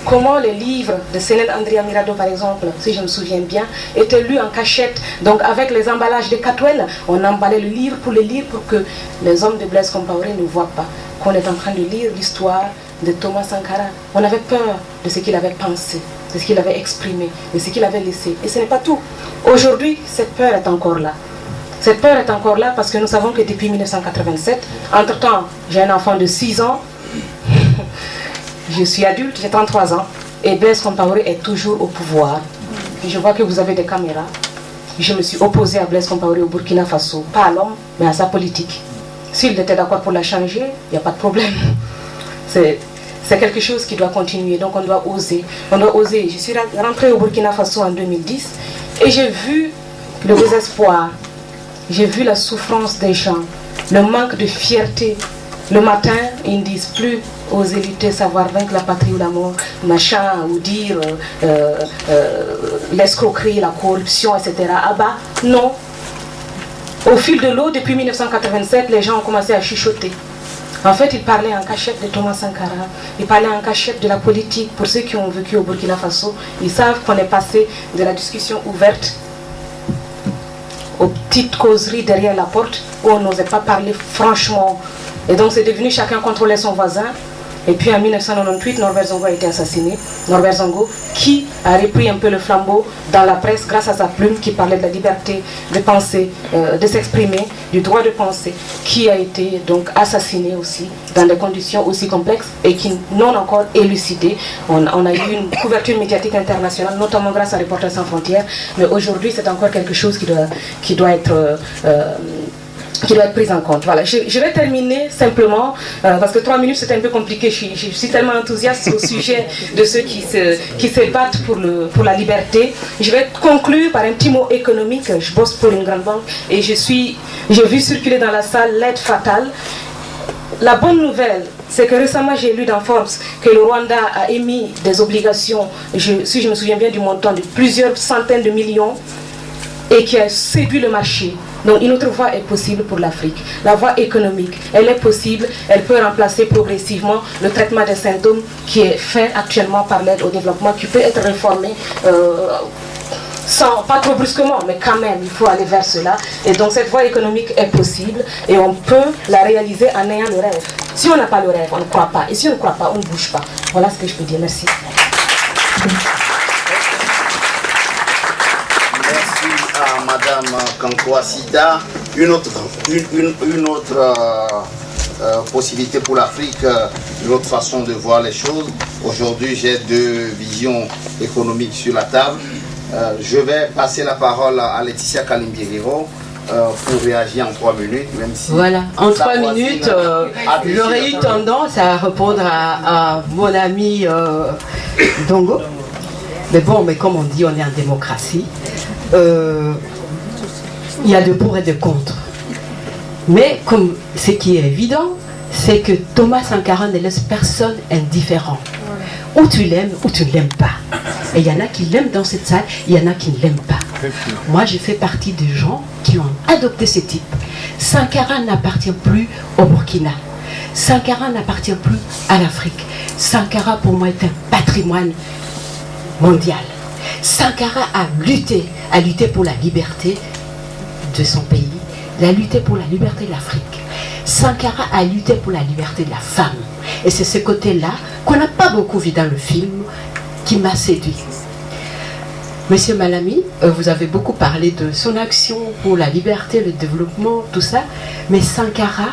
comment les livres de Sénène Andrea Mirado, par exemple, si je me souviens bien, étaient lus en cachette. Donc avec les emballages de Catuel, on emballait le livre pour le lire pour que les hommes de Blaise Compaoré ne voient pas qu'on est en train de lire l'histoire de Thomas Sankara. On avait peur de ce qu'il avait pensé, de ce qu'il avait exprimé, de ce qu'il avait laissé. Et ce n'est pas tout. Aujourd'hui, cette peur est encore là. Cette peur est encore là parce que nous savons que depuis 1987, entre-temps, j'ai un enfant de 6 ans, je suis adulte, j'ai 33 ans, et Blaise Compaoré est toujours au pouvoir. Et je vois que vous avez des caméras. Je me suis opposée à Blaise Compaoré au Burkina Faso, pas à l'homme, mais à sa politique. S'il était d'accord pour la changer, il n'y a pas de problème. C'est quelque chose qui doit continuer, donc on doit oser. On doit oser. Je suis rentrée au Burkina Faso en 2010 et j'ai vu le désespoir, j'ai vu la souffrance des gens, le manque de fierté. Le matin, ils ne disent plus oser lutter, savoir vaincre la patrie ou la mort, machin, ou dire l'escroquerie, la corruption, etc. Ah bah, non. Au fil de l'eau, depuis 1987, les gens ont commencé à chuchoter. En fait, ils parlaient en cachette de Thomas Sankara, ils parlaient en cachette de la politique. Pour ceux qui ont vécu au Burkina Faso, ils savent qu'on est passé de la discussion ouverte aux petites causeries derrière la porte où on n'osait pas parler franchement. Et donc c'est devenu chacun contrôlait son voisin. Et puis en 1998, Norbert Zongo a été assassiné. Norbert Zongo qui a repris un peu le flambeau dans la presse grâce à sa plume qui parlait de la liberté de penser, de s'exprimer, du droit de penser, qui a été donc assassiné aussi dans des conditions aussi complexes et qui non encore élucidées. On a eu une couverture médiatique internationale, notamment grâce à Reporters sans frontières, mais aujourd'hui c'est encore quelque chose qui doit être prise en compte. Voilà. Je vais terminer simplement, parce que 3 minutes c'est un peu compliqué, je suis tellement enthousiaste au sujet de ceux qui se battent pour la liberté. Je vais conclure par un petit mot économique. Je bosse pour une grande banque et j'ai vu circuler dans la salle l'aide fatale. La bonne nouvelle, c'est que récemment j'ai lu dans Forbes que le Rwanda a émis des obligations, si je me souviens bien du montant, de plusieurs centaines de millions et qui a séduit le marché. Donc une autre voie est possible pour l'Afrique. La voie économique, elle est possible, elle peut remplacer progressivement le traitement des symptômes qui est fait actuellement par l'aide au développement, qui peut être réformé pas trop brusquement, mais quand même, il faut aller vers cela. Et donc cette voie économique est possible et on peut la réaliser en ayant le rêve. Si on n'a pas le rêve, on ne croit pas. Et si on ne croit pas, on ne bouge pas. Voilà ce que je peux dire. Merci. Madame Kankoa Sida, une autre possibilité pour l'Afrique, une autre façon de voir les choses. Aujourd'hui, j'ai 2 visions économiques sur la table. Je vais passer la parole à Laetitia Kalimbiero pour réagir en 3 minutes. Même si voilà, en 3 minutes, j'aurais eu tendance à répondre à mon ami Dongo. Mais bon, mais comme on dit, on est en démocratie. Il y a de pour et de contre. Mais comme ce qui est évident, c'est que Thomas Sankara ne laisse personne indifférent. Ou tu l'aimes ou tu ne l'aimes pas. Et il y en a qui l'aiment dans cette salle, il y en a qui ne l'aiment pas. Moi, je fais partie des gens qui ont adopté ce type. Sankara n'appartient plus au Burkina. Sankara n'appartient plus à l'Afrique. Sankara, pour moi, est un patrimoine mondial. Sankara a lutté pour la liberté de son pays, il a lutté pour la liberté de l'Afrique. Sankara a lutté pour la liberté de la femme. Et c'est ce côté-là qu'on n'a pas beaucoup vu dans le film qui m'a séduit. Monsieur Malami, vous avez beaucoup parlé de son action pour la liberté, le développement, tout ça. Mais Sankara,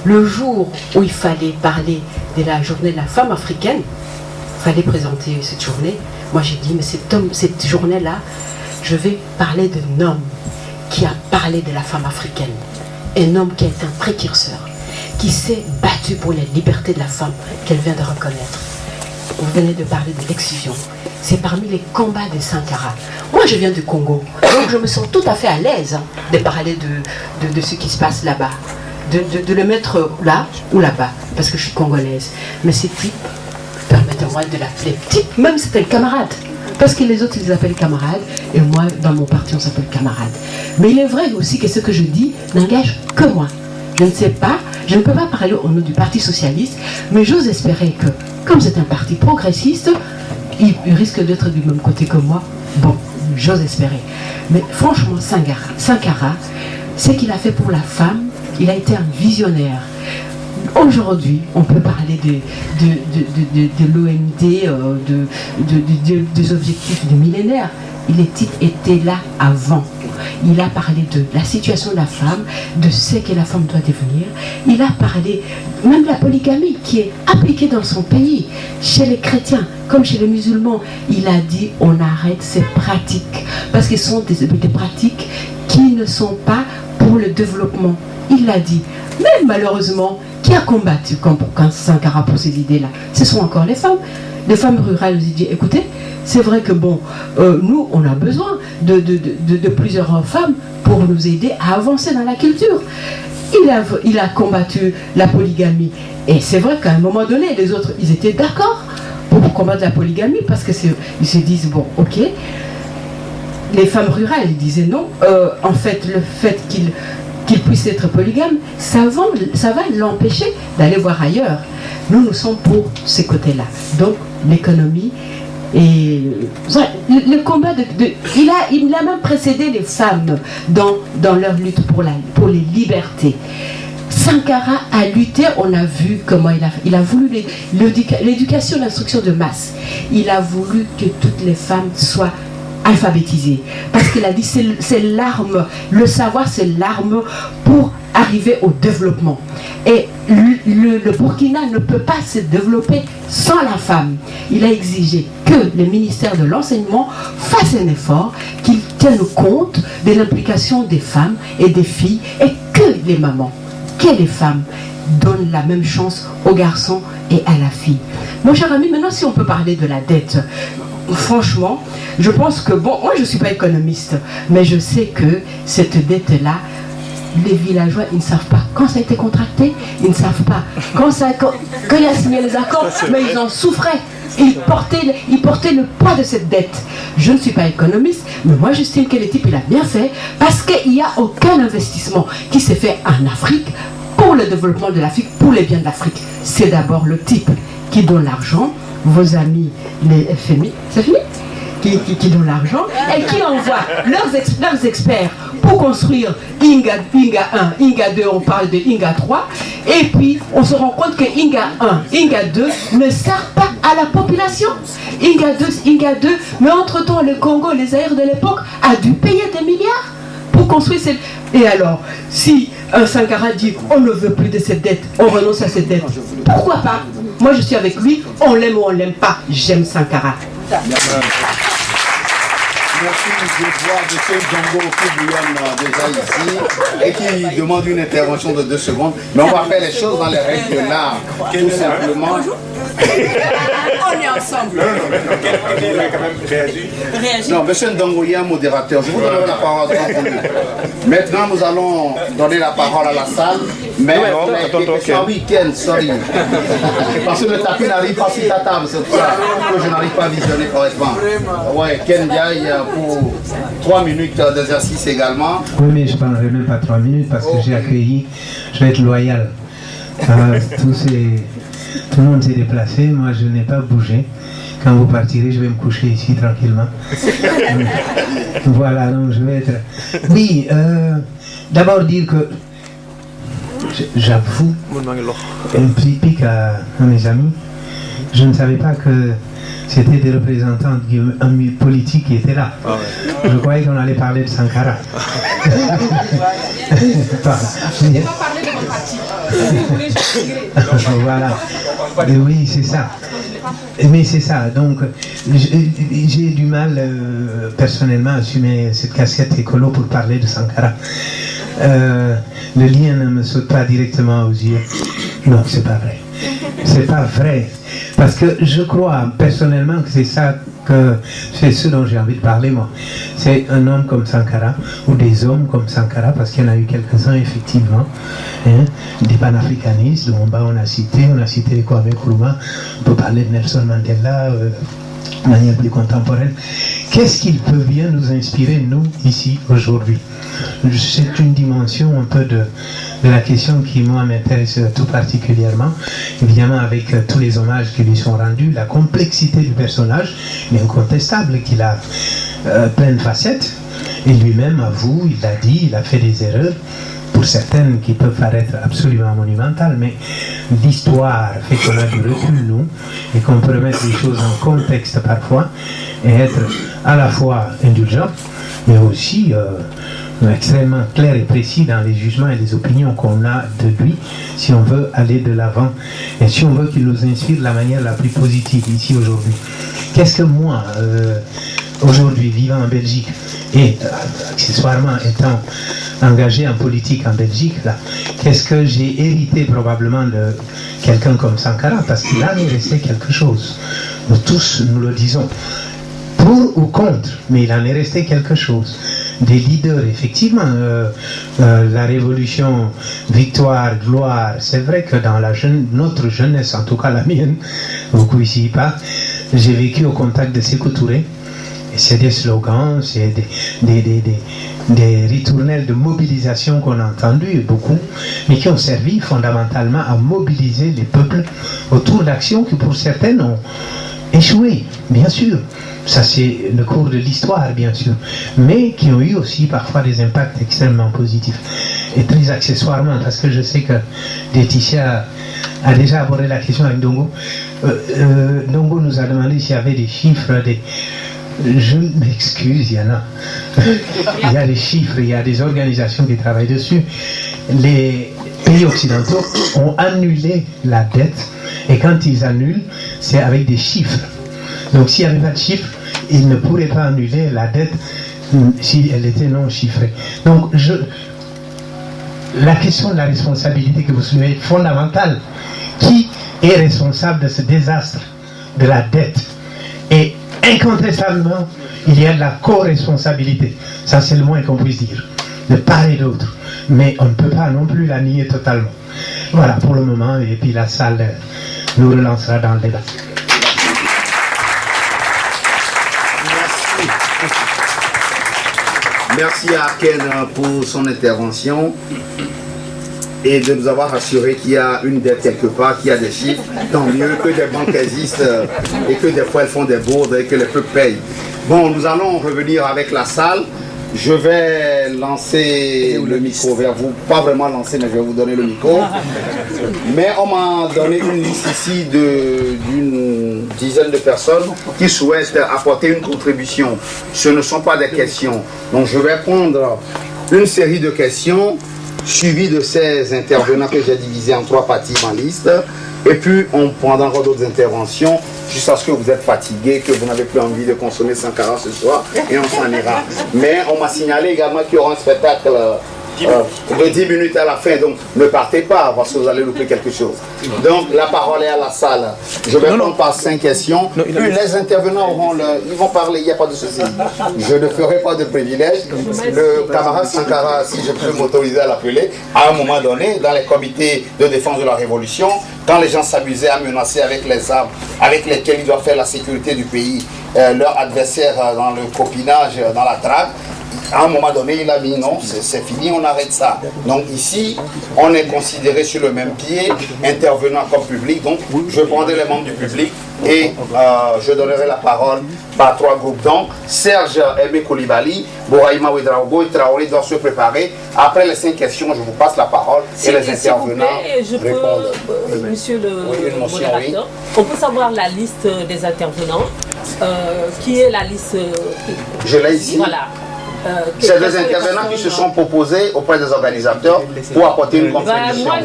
le jour où il fallait parler de la journée de la femme africaine, il fallait présenter cette journée. Moi j'ai dit, mais cette journée-là, je vais parler d'un homme qui a parlé de la femme africaine. Un homme qui a été un précurseur, qui s'est battu pour la liberté de la femme qu'elle vient de reconnaître. Vous venez de parler de l'excision. C'est parmi les combats de Sankara. Moi je viens du Congo, donc je me sens tout à fait à l'aise de parler de ce qui se passe là-bas. De le mettre là ou là-bas, parce que je suis congolaise. Mais ces types, permettez-moi de l'appeler type, même si c'est un camarade. Parce que les autres, ils les appellent camarades, et moi, dans mon parti, on s'appelle camarade. Mais il est vrai aussi que ce que je dis n'engage que moi. Je ne sais pas, je ne peux pas parler au nom du Parti Socialiste, mais j'ose espérer que comme c'est un parti progressiste, il risque d'être du même côté que moi. Bon, j'ose espérer. Mais franchement, Sankara, ce qu'il a fait pour la femme, il a été un visionnaire. Aujourd'hui, on peut parler de l'OMD, des objectifs du millénaire. Les titres étaient là avant. Il a parlé de la situation de la femme, de ce que la femme doit devenir. Il a parlé même de la polygamie qui est appliquée dans son pays, chez les chrétiens comme chez les musulmans. Il a dit on arrête ces pratiques parce que ce sont des pratiques qui ne sont pas pour le développement. Il l'a dit. Mais malheureusement, qui a combattu quand Sankara pour ces idées-là? Ce sont encore les femmes. Les femmes rurales nous disent, écoutez, c'est vrai que bon, nous, on a besoin de plusieurs femmes pour nous aider à avancer dans la culture. Il a combattu la polygamie. Et c'est vrai qu'à un moment donné, les autres, ils étaient d'accord pour combattre la polygamie parce qu'ils se disent, bon, ok. Les femmes rurales, ils disaient non. En fait, le fait qu'il puisse être polygame, ça va l'empêcher d'aller voir ailleurs. Nous sommes pour ces côtés-là. Donc, l'économie et le combat il a même précédé les femmes dans leur lutte pour les libertés. Sankara a lutté, on a vu comment il a voulu l'éducation, l'instruction de masse. Il a voulu que toutes les femmes soient alphabétisées. Parce qu'il a dit c'est l'arme, le savoir c'est l'arme pour arriver au développement. Et le Burkina ne peut pas se développer sans la femme. Il a exigé que le ministère de l'enseignement fasse un effort, qu'il tienne compte de l'implication des femmes et des filles et que les mamans, que les femmes donnent la même chance aux garçons et à la fille. Mon cher ami, maintenant si on peut parler de la dette, franchement, je pense que, bon, moi je ne suis pas économiste, mais je sais que cette dette-là, les villageois, ils ne savent pas quand ça a été contracté, ils ne savent pas quand il a signé les accords, mais ils en souffraient. Ils portaient le poids de cette dette. Je ne suis pas économiste, mais moi j'estime que le type il a bien fait parce qu'il n'y a aucun investissement qui s'est fait en Afrique pour le développement de l'Afrique, pour les biens de l'Afrique. C'est d'abord le type qui donne l'argent, vos amis les FMI, c'est fini, qui donnent l'argent et qui envoient leurs experts pour construire Inga 1, Inga 2, on parle de Inga 3, et puis on se rend compte que Inga 1, Inga 2 ne servent pas à la population. Inga 2, mais entre-temps le Congo, les Zaïre de l'époque a dû payer des milliards pour construire cette... Et alors, si un Sankara dit on ne veut plus de cette dette, on renonce à cette dette, pourquoi pas? Moi je suis avec lui, on l'aime ou on l'aime pas, j'aime Sankara. Merci de voir M. Django qui bouillonne déjà ici et qui demande une intervention de 2 secondes. Mais on va faire les choses dans les règles de l'art, tout simplement. On est ensemble. Non, M. Ndongo, il y a un modérateur. Je vous donnerai la parole quand vous voulez. Maintenant, nous allons donner la parole à la salle. Mais en week-end, sorry. Parce que le tapis n'arrive pas sur ta table, c'est pour ça que je n'arrive pas à visionner correctement. Ouais, Ken Diaye pour 3 minutes d'exercice également. Oui, mais je ne prendrai même pas 3 minutes parce que j'ai accueilli, je vais être loyal. Tout le monde s'est déplacé, moi je n'ai pas bougé. Quand vous partirez, je vais me coucher ici tranquillement. Voilà, donc je vais être... Oui, d'abord dire que j'avoue un petit pic à mes amis. Je ne savais pas que c'était des représentants politiques qui étaient là. Ah ouais. Je croyais qu'on allait parler de Sankara. Je n'ai pas parlé de mon parti. Si vous voulez, je voilà. Et oui, c'est ça. Mais c'est ça. Donc, j'ai du mal personnellement à assumer cette casquette écolo pour parler de Sankara. Le lien ne me saute pas directement aux yeux. Non, c'est pas vrai. C'est pas vrai. Parce que je crois personnellement que c'est ce dont j'ai envie de parler, moi. C'est un homme comme Sankara, ou des hommes comme Sankara, parce qu'il y en a eu quelques-uns, effectivement, hein, des panafricanistes, dont on a cité les Kwame Nkrumah, on peut parler de Nelson Mandela, de manière plus contemporaine, qu'est-ce qu'il peut bien nous inspirer, nous, ici, aujourd'hui? C'est une dimension un peu de la question qui, moi, m'intéresse tout particulièrement. Évidemment, avec tous les hommages qui lui sont rendus, la complexité du personnage, il est incontestable qu'il a plein de facettes. Et lui-même avoue, il l'a dit, il a fait des erreurs, pour certaines qui peuvent paraître absolument monumentales, mais l'histoire fait qu'on a du recul, nous, et qu'on peut remettre les choses en contexte parfois, et être à la fois indulgent, mais aussi extrêmement clair et précis dans les jugements et les opinions qu'on a de lui, si on veut aller de l'avant, et si on veut qu'il nous inspire de la manière la plus positive, ici, aujourd'hui. Qu'est-ce que moi, aujourd'hui, vivant en Belgique, et accessoirement étant engagé en politique en Belgique, là, qu'est-ce que j'ai hérité probablement de quelqu'un comme Sankara, parce qu'il en est resté quelque chose. Nous tous, nous le disons, pour ou contre, mais il en est resté quelque chose. Des leaders, effectivement, la révolution, victoire, gloire, c'est vrai que dans notre jeunesse, en tout cas la mienne, beaucoup ici pas, j'ai vécu au contact de Sékou Touré. C'est des slogans, c'est des ritournelles de mobilisation qu'on a entendues, beaucoup, mais qui ont servi fondamentalement à mobiliser les peuples autour d'actions qui, pour certaines, ont échoué, bien sûr. Ça, c'est le cours de l'histoire, bien sûr, mais qui ont eu aussi parfois des impacts extrêmement positifs. Et très accessoirement, parce que je sais que Laetitia a déjà abordé la question avec Ndongo. Ndongo nous a demandé s'il y avait des chiffres, Je m'excuse, il y en a. Il y a des chiffres, il y a des organisations qui travaillent dessus. Les pays occidentaux ont annulé la dette, et quand ils annulent, c'est avec des chiffres. Donc s'il n'y avait pas de chiffres, ils ne pourraient pas annuler la dette si elle était non chiffrée. Donc la question de la responsabilité que vous soulevez est fondamentale. Qui est responsable de ce désastre de la dette? Et incontestablement, il y a de la co-responsabilité. Ça, c'est le moins qu'on puisse dire, de part et d'autre. Mais on ne peut pas non plus la nier totalement. Voilà pour le moment, et puis la salle nous relancera dans le débat. Merci à Ken pour son intervention et de nous avoir assuré qu'il y a une dette quelque part, qu'il y a des chiffres. Tant mieux que des banques existent et que des fois elles font des bourdes et que les peuples payent. Bon, nous allons revenir avec la salle. Je vais lancer le micro vers vous. Pas vraiment lancer, mais je vais vous donner le micro. Mais on m'a donné une liste ici d'une dizaine de personnes qui souhaitent apporter une contribution. Ce ne sont pas des questions. Donc je vais prendre une série de questions suivies de ces intervenants que j'ai divisés en 3 parties ma liste. Et puis on prendra encore d'autres interventions jusqu'à ce que vous êtes fatigués, que vous n'avez plus envie de consommer Sankara ce soir, et on s'en ira. Mais on m'a signalé également qu'il y aura un spectacle de 10 minutes à la fin, donc ne partez pas parce que vous allez louper quelque chose. Donc la parole est à la salle. Je vais prendre par 5 questions. Puis les intervenants ils vont parler, il n'y a pas de souci. Je ne ferai pas de privilège. Le camarade Sankara, si je peux m'autoriser à l'appeler, à un moment donné, dans les comités de défense de la Révolution, quand les gens s'amusaient à menacer avec les armes avec lesquelles ils doivent faire la sécurité du pays, leur adversaire dans le copinage, dans la traque, à un moment donné, il a dit non, c'est fini, on arrête ça. Donc ici, on est considéré sur le même pied, intervenant comme public. Donc je prendrai les membres du public et je donnerai la parole par 3 groupes. Donc Serge Aimé Koulibaly, Boraïma Ouedraogo et Traoré doivent se préparer. Après les 5 questions, je vous passe la parole et les intervenants répondent. Monsieur le modérateur, on peut savoir la liste des intervenants, qui est la liste... Je l'ai ici. Voilà. C'est des intervenants qui se sont proposés auprès des organisateurs pour apporter une contribution. Moi,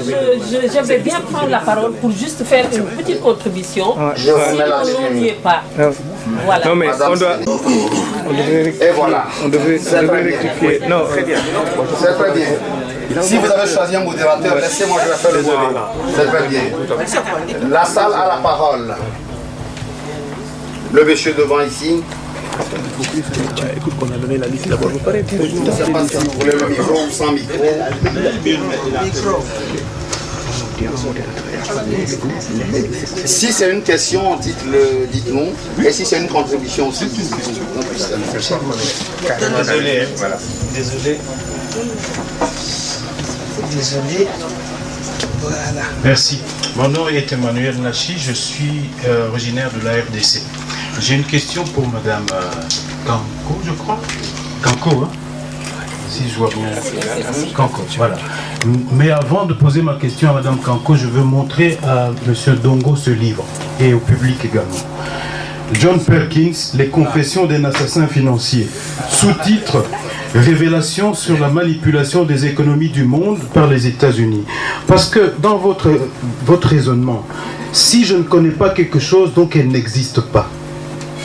j'aimerais bien prendre la parole pour juste faire une petite contribution. Je remets la n'y est pas. Voilà. Non, mais on doit... Et voilà. On devrait rectifier. Non, très bien. C'est très bien. Si vous avez choisi un modérateur, laissez-moi, je vais faire le volet. C'est très bien. La salle a la parole. Le monsieur devant ici. Écoute, on a donné la liste d'abord. Vous parlez. Je ne sais pas si vous voulez le micro ou sans micro. Si c'est une question, dites-nous. Et si c'est une contribution aussi, on puisse faire ça. Désolé, voilà. Désolé. Voilà. Merci. Mon nom est Emmanuel Nachi, je suis originaire de la RDC. J'ai une question pour Madame Kanko, je crois. Kanko, hein? Si je vois bien. Kanko, voilà. Mais avant de poser ma question à Madame Kanko, je veux montrer à Monsieur Dongo ce livre, et au public également. John Perkins, Les confessions d'un assassin financier. Sous-titre, Révélation sur la manipulation des économies du monde par les États-Unis. Parce que dans votre raisonnement, si je ne connais pas quelque chose, donc elle n'existe pas.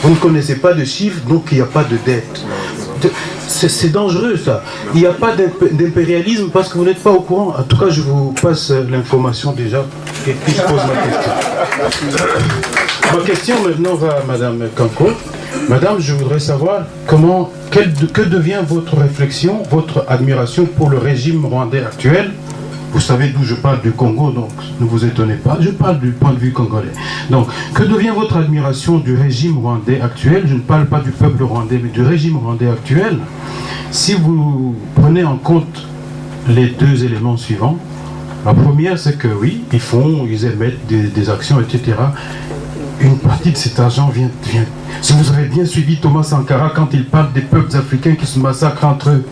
Vous ne connaissez pas de chiffres, donc il n'y a pas de dette. C'est dangereux ça. Il n'y a pas d'impérialisme parce que vous n'êtes pas au courant. En tout cas, je vous passe l'information déjà et puis je pose ma question. Ma question maintenant va à Madame Kanko. Madame, je voudrais savoir que devient votre réflexion, votre admiration pour le régime rwandais actuel. Vous savez d'où je parle, du Congo, donc ne vous étonnez pas, je parle du point de vue congolais. Donc, que devient votre admiration du régime rwandais actuel? Je ne parle pas du peuple rwandais, mais du régime rwandais actuel. Si vous prenez en compte les deux éléments suivants, la première, c'est que oui, ils émettent des actions, etc. Une partie de cet argent vient. Si vous avez bien suivi Thomas Sankara quand il parle des peuples africains qui se massacrent entre eux,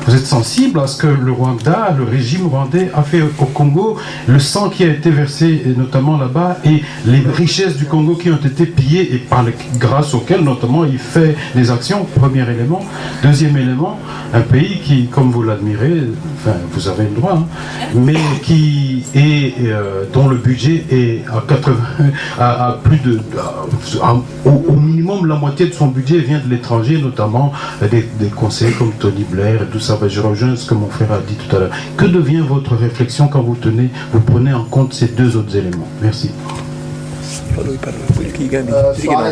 vous êtes sensible à ce que le Rwanda, le régime rwandais a fait au Congo, le sang qui a été versé notamment là-bas et les richesses du Congo qui ont été pillées et grâce auxquelles notamment il fait des actions, premier élément. Deuxième élément, un pays qui, comme vous l'admirez, enfin vous avez le droit, hein, mais qui est dont le budget est à plus de au minimum la moitié de son budget vient de l'étranger, notamment des conseillers comme Tony Blair et tout ça. Je rejoins ce que mon frère a dit tout à l'heure. Que devient votre réflexion quand vous prenez en compte ces deux autres éléments? Merci.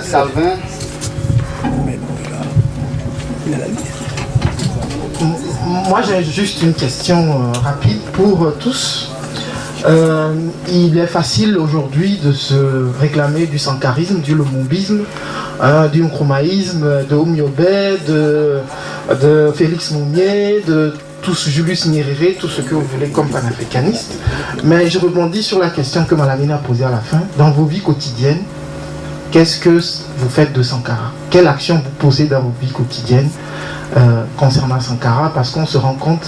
Salvin. Moi j'ai juste une question rapide pour tous. Il est facile aujourd'hui de se réclamer du sankarisme, du lumumbisme, du nkrumahisme, de Oumyobé, de Félix Moumié, de tous Julius Nyerere, tout ce que vous voulez comme panafricaniste. Mais je rebondis sur la question que Malamine a posée à la fin. Dans vos vies quotidiennes, qu'est-ce que vous faites de Sankara? Quelle action vous posez dans vos vies quotidiennes concernant Sankara? Parce qu'on se rend compte,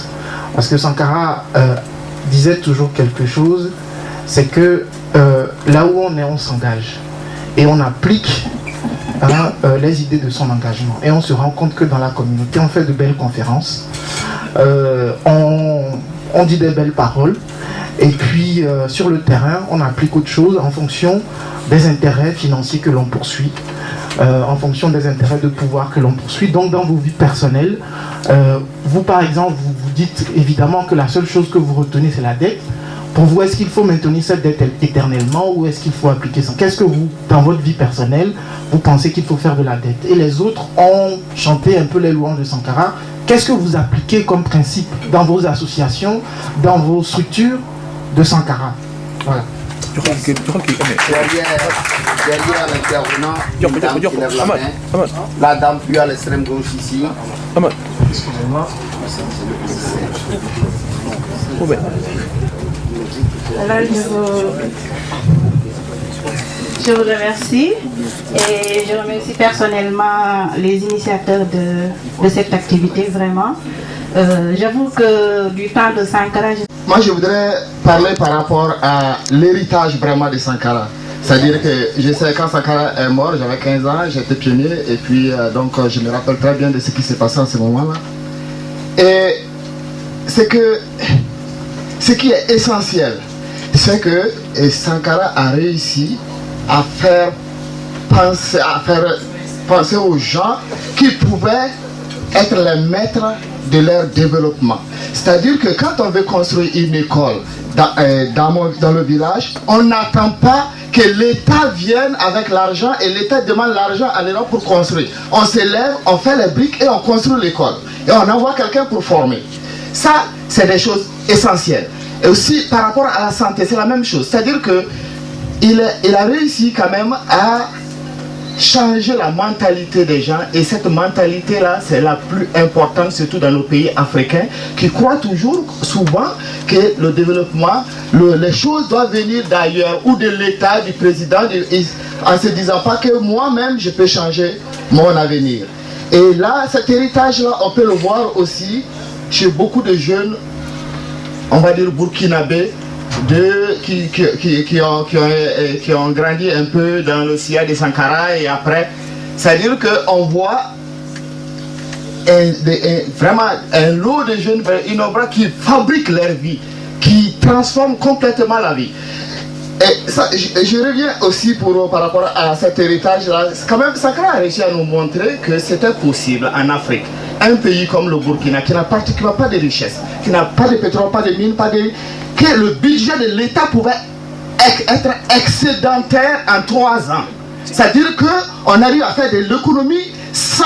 parce que Sankara disait toujours quelque chose, c'est que là où on est, on s'engage et on applique les idées de son engagement, et on se rend compte que dans la communauté on fait de belles conférences, on dit des belles paroles, et puis sur le terrain on applique autre chose en fonction des intérêts financiers que l'on poursuit, en fonction des intérêts de pouvoir que l'on poursuit. Donc dans vos vies personnelles, vous par exemple vous dites évidemment que la seule chose que vous retenez c'est la dette. Pour vous, est-ce qu'il faut maintenir cette dette éternellement ou est-ce qu'il faut appliquer ça? Qu'est-ce que vous, dans votre vie personnelle, vous pensez qu'il faut faire de la dette? Et les autres ont chanté un peu les louanges de Sankara. Qu'est-ce que vous appliquez comme principe dans vos associations, dans vos structures de Sankara? Voilà. Derrière l'intervenant, une dame qui lève la main. La dame puis à l'extrême gauche ici. Excusez-moi. Alors je vous remercie et je remercie personnellement les initiateurs de cette activité, vraiment. J'avoue que du temps de Sankara... Moi je voudrais parler par rapport à l'héritage vraiment de Sankara. C'est-à-dire que je sais quand Sankara est mort, j'avais 15 ans, j'étais pionnier et puis donc je me rappelle très bien de ce qui s'est passé à ce moment-là. Et c'est que ce qui est essentiel, c'est que Sankara a réussi à faire penser aux gens qui pouvaient être les maîtres de leur développement. C'est-à-dire que quand on veut construire une école dans le village, on n'attend pas que l'État vienne avec l'argent et l'État demande l'argent à l'État pour construire. On se lève, on fait les briques et on construit l'école. Et on envoie quelqu'un pour former. Ça, c'est des choses essentielles. Et aussi par rapport à la santé, c'est la même chose. C'est-à-dire qu'il a réussi quand même à changer la mentalité des gens, et cette mentalité-là, c'est la plus importante, surtout dans nos pays africains, qui croient toujours, souvent, que le développement, les choses doivent venir d'ailleurs, ou de l'État, du président, en se disant pas que moi-même, je peux changer mon avenir. Et là, cet héritage-là, on peut le voir aussi chez beaucoup de jeunes, on va dire burkinabés, qui ont grandi un peu dans le sillage de Sankara, et après, c'est-à-dire qu'on voit vraiment un lot de jeunes innobrants qui fabriquent leur vie, qui transforment complètement la vie. Et ça, je reviens aussi par rapport à cet héritage-là. Quand même, Sankara a réussi à nous montrer que c'était possible en Afrique. Un pays comme le Burkina, qui n'a pratiquement pas de richesse, qui n'a pas de pétrole, pas de mines, que le budget de l'État pouvait être excédentaire en 3 ans. C'est-à-dire qu'on arrive à faire de l'économie sans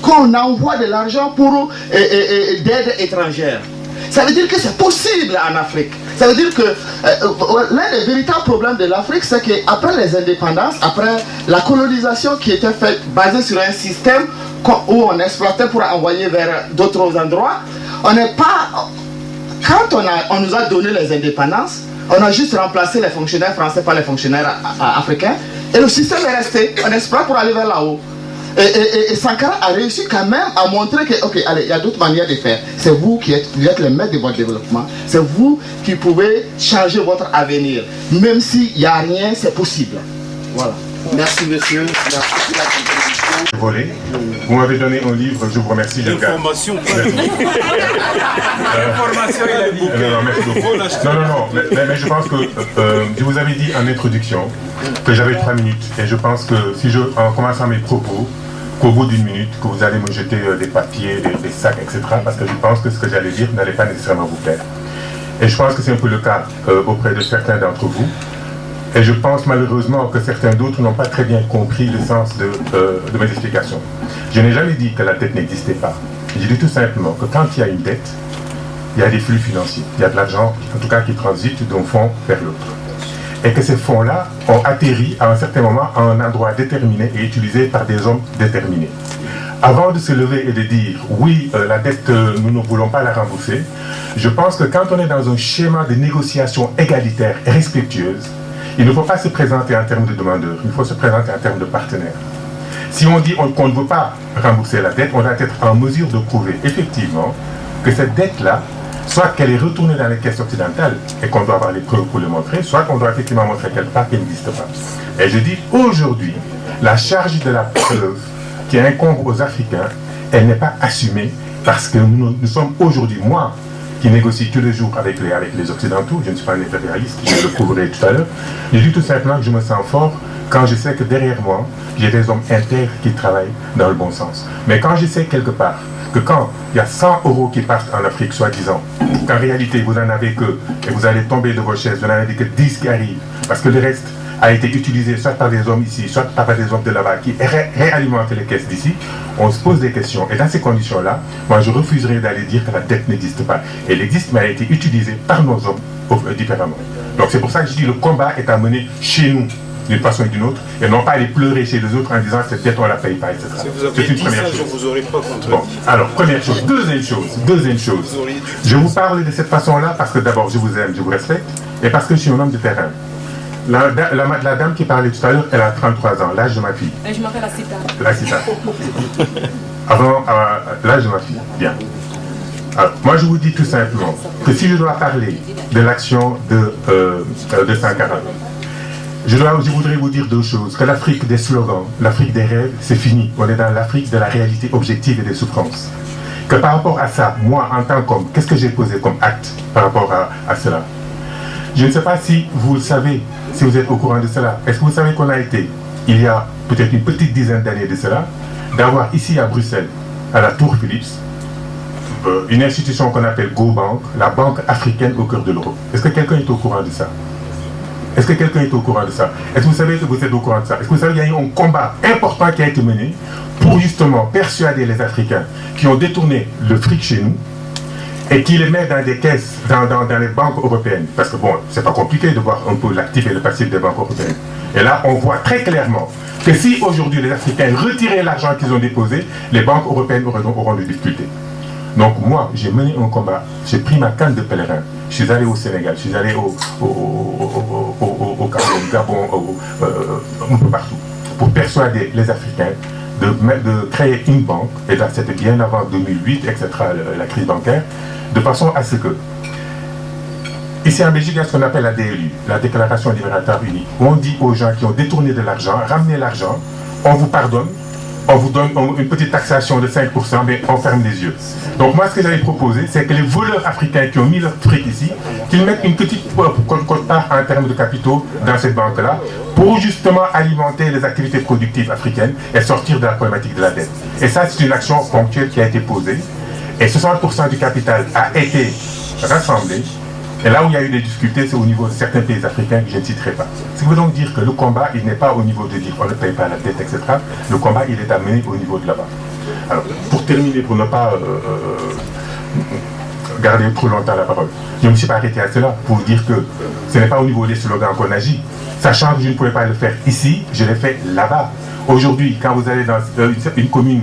qu'on envoie de l'argent pour d'aide étrangère. Ça veut dire que c'est possible en Afrique. Ça veut dire que l'un des véritables problèmes de l'Afrique, c'est qu'après les indépendances, après la colonisation qui était faite basée sur un système où on exploitait pour envoyer vers d'autres endroits, on n'est pas... Quand on nous a donné les indépendances, on a juste remplacé les fonctionnaires français par les fonctionnaires africains, et le système est resté. On exploite pour aller vers là-haut. Et Sankara a réussi quand même à montrer que, ok, allez, il y a d'autres manières de faire. C'est vous qui êtes les maîtres de votre développement. C'est vous qui pouvez changer votre avenir. Même s'il n'y a rien, c'est possible. Voilà. Merci monsieur. Merci pour la contribution. Volé. Vous m'avez donné un livre, je vous remercie. L'information. L'information, il a dit. Non, merci beaucoup. Non, mais je pense que je vous avais dit en introduction que j'avais 3 minutes. Et je pense que si en commençant mes propos, qu'au bout d'1 minute, que vous allez me jeter des papiers, des sacs, etc. Parce que je pense que ce que j'allais dire n'allait pas nécessairement vous plaire. Et je pense que c'est un peu le cas auprès de certains d'entre vous. Et je pense malheureusement que certains d'autres n'ont pas très bien compris le sens de mes explications. Je n'ai jamais dit que la dette n'existait pas. Je dis tout simplement que quand il y a une dette, il y a des flux financiers. Il y a de l'argent, en tout cas, qui transite d'un fonds vers l'autre. Et que ces fonds-là ont atterri à un certain moment à un endroit déterminé et utilisé par des hommes déterminés. Avant de se lever et de dire « oui, la dette, nous ne voulons pas la rembourser », je pense que quand on est dans un schéma de négociation égalitaire et respectueuse, il ne faut pas se présenter en termes de demandeurs, il faut se présenter en termes de partenaires. Si on dit qu'on ne veut pas rembourser la dette, on doit être en mesure de prouver effectivement que cette dette-là, soit qu'elle est retournée dans les caisses occidentales et qu'on doit avoir les preuves pour le montrer, soit qu'on doit effectivement montrer quelque part qu'elle n'existe pas. Et je dis aujourd'hui, la charge de la preuve qui incombe aux Africains, elle n'est pas assumée parce que nous sommes aujourd'hui, moi, qui négocie tous les jours avec les Occidentaux, je ne suis pas un impérialiste, je le prouverai tout à l'heure, je dis tout simplement que je me sens fort quand je sais que derrière moi, j'ai des hommes intègres qui travaillent dans le bon sens. Mais quand je sais quelque part que quand il y a 100 € qui partent en Afrique, soi-disant, qu'en réalité vous n'en avez que, et vous allez tomber de vos chaises, vous n'en avez que 10 qui arrivent, parce que le reste a été utilisé soit par des hommes ici, soit par des hommes de là-bas qui réalimentent les caisses d'ici, on se pose des questions. Et dans ces conditions-là, moi je refuserai d'aller dire que la dette n'existe pas. Elle existe, mais elle a été utilisée par nos hommes différemment. Donc c'est pour ça que je dis que le combat est à mener chez nous, d'une façon ou d'une autre, et non pas aller pleurer chez les autres en disant cette dette on la paye pas, etc. Si vous avez dit ça, je vous aurais pas contredit. Bon, alors première chose. Deuxième chose. Je vous parle de cette façon-là parce que d'abord je vous aime, je vous respecte, et parce que je suis un homme de terrain. La dame qui parlait tout à l'heure, elle a 33 ans, l'âge de ma fille. Je m'appelle Asita. Asita. Avant, l'âge de ma fille. Bien. Alors, moi, je vous dis tout simplement que si je dois parler de l'action de Sankara, je voudrais vous dire 2 choses. Que l'Afrique des slogans, l'Afrique des rêves, c'est fini. On est dans l'Afrique de la réalité objective et des souffrances. Que par rapport à ça, moi, en tant qu'homme, qu'est-ce que j'ai posé comme acte par rapport à cela? Je ne sais pas si vous le savez, si vous êtes au courant de cela. Est-ce que vous savez qu'on a été, il y a peut-être une petite dizaine d'années de cela, d'avoir ici à Bruxelles, à la Tour Philips, une institution qu'on appelle GoBank, la Banque africaine au cœur de l'Europe. Est-ce que quelqu'un est au courant de ça? Est-ce que quelqu'un est au courant de ça? Est-ce que vous savez que vous êtes au courant de ça? Est-ce que vous savez qu'il y a eu un combat important qui a été mené pour justement persuader les Africains qui ont détourné le fric chez nous et qui les met dans des caisses, dans les banques européennes. Parce que bon, c'est pas compliqué de voir un peu l'actif et le passif des banques européennes. Et là, on voit très clairement que si aujourd'hui les Africains retiraient l'argent qu'ils ont déposé, les banques européennes auront des difficultés. Donc moi, j'ai mené un combat, j'ai pris ma canne de pèlerin, je suis allé au Sénégal, je suis allé au Gabon, un peu partout, pour persuader les Africains de créer une banque, et là c'était bien avant 2008, etc., la crise bancaire, de façon à ce que, ici en Belgique, il y a ce qu'on appelle la DLU, la Déclaration libératoire unique, où on dit aux gens qui ont détourné de l'argent, ramenez l'argent, on vous pardonne, on vous donne une petite taxation de 5%, mais on ferme les yeux. Donc moi, ce que j'avais proposé, c'est que les voleurs africains qui ont mis leur fric ici, qu'ils mettent une petite quote-part en termes de capitaux dans cette banque-là, pour justement alimenter les activités productives africaines et sortir de la problématique de la dette. Et ça, c'est une action ponctuelle qui a été posée. Et 60% du capital a été rassemblé. Et là où il y a eu des difficultés, c'est au niveau de certains pays africains que je ne citerai pas. Ce qui veut donc dire que le combat, il n'est pas au niveau de dire on ne paye pas la dette, etc. Le combat, il est amené au niveau de là-bas. Alors, pour terminer, pour ne pas garder trop longtemps la parole, je ne me suis pas arrêté à cela pour vous dire que ce n'est pas au niveau des slogans qu'on agit. Sachant que je ne pouvais pas le faire ici, je l'ai fait là-bas. Aujourd'hui, quand vous allez dans une commune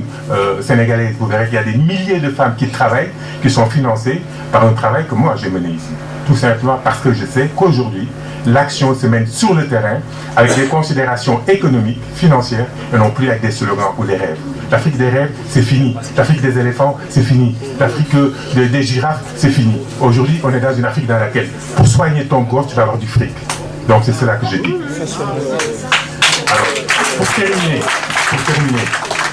sénégalaise, vous verrez qu'il y a des milliers de femmes qui travaillent, qui sont financées par un travail que moi j'ai mené ici. Tout simplement parce que je sais qu'aujourd'hui, l'action se mène sur le terrain avec des considérations économiques, financières, et non plus avec des slogans ou des rêves. L'Afrique des rêves, c'est fini. L'Afrique des éléphants, c'est fini. L'Afrique des girafes, c'est fini. Aujourd'hui, on est dans une Afrique dans laquelle, pour soigner ton gosse, tu vas avoir du fric. Donc c'est cela que j'ai dit. Alors, pour terminer,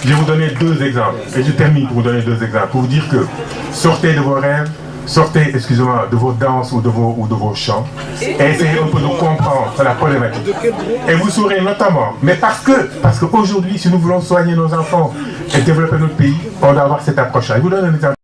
je vais vous donner 2 exemples. Et je termine pour vous donner 2 exemples. Pour vous dire que sortez de vos rêves, sortez, excusez-moi, de vos danses ou de vos chants, et essayez un peu de comprendre la problématique. Et vous saurez notamment, mais parce qu'aujourd'hui, si nous voulons soigner nos enfants et développer notre pays, on doit avoir cette approche-là. Je vous donne un exemple.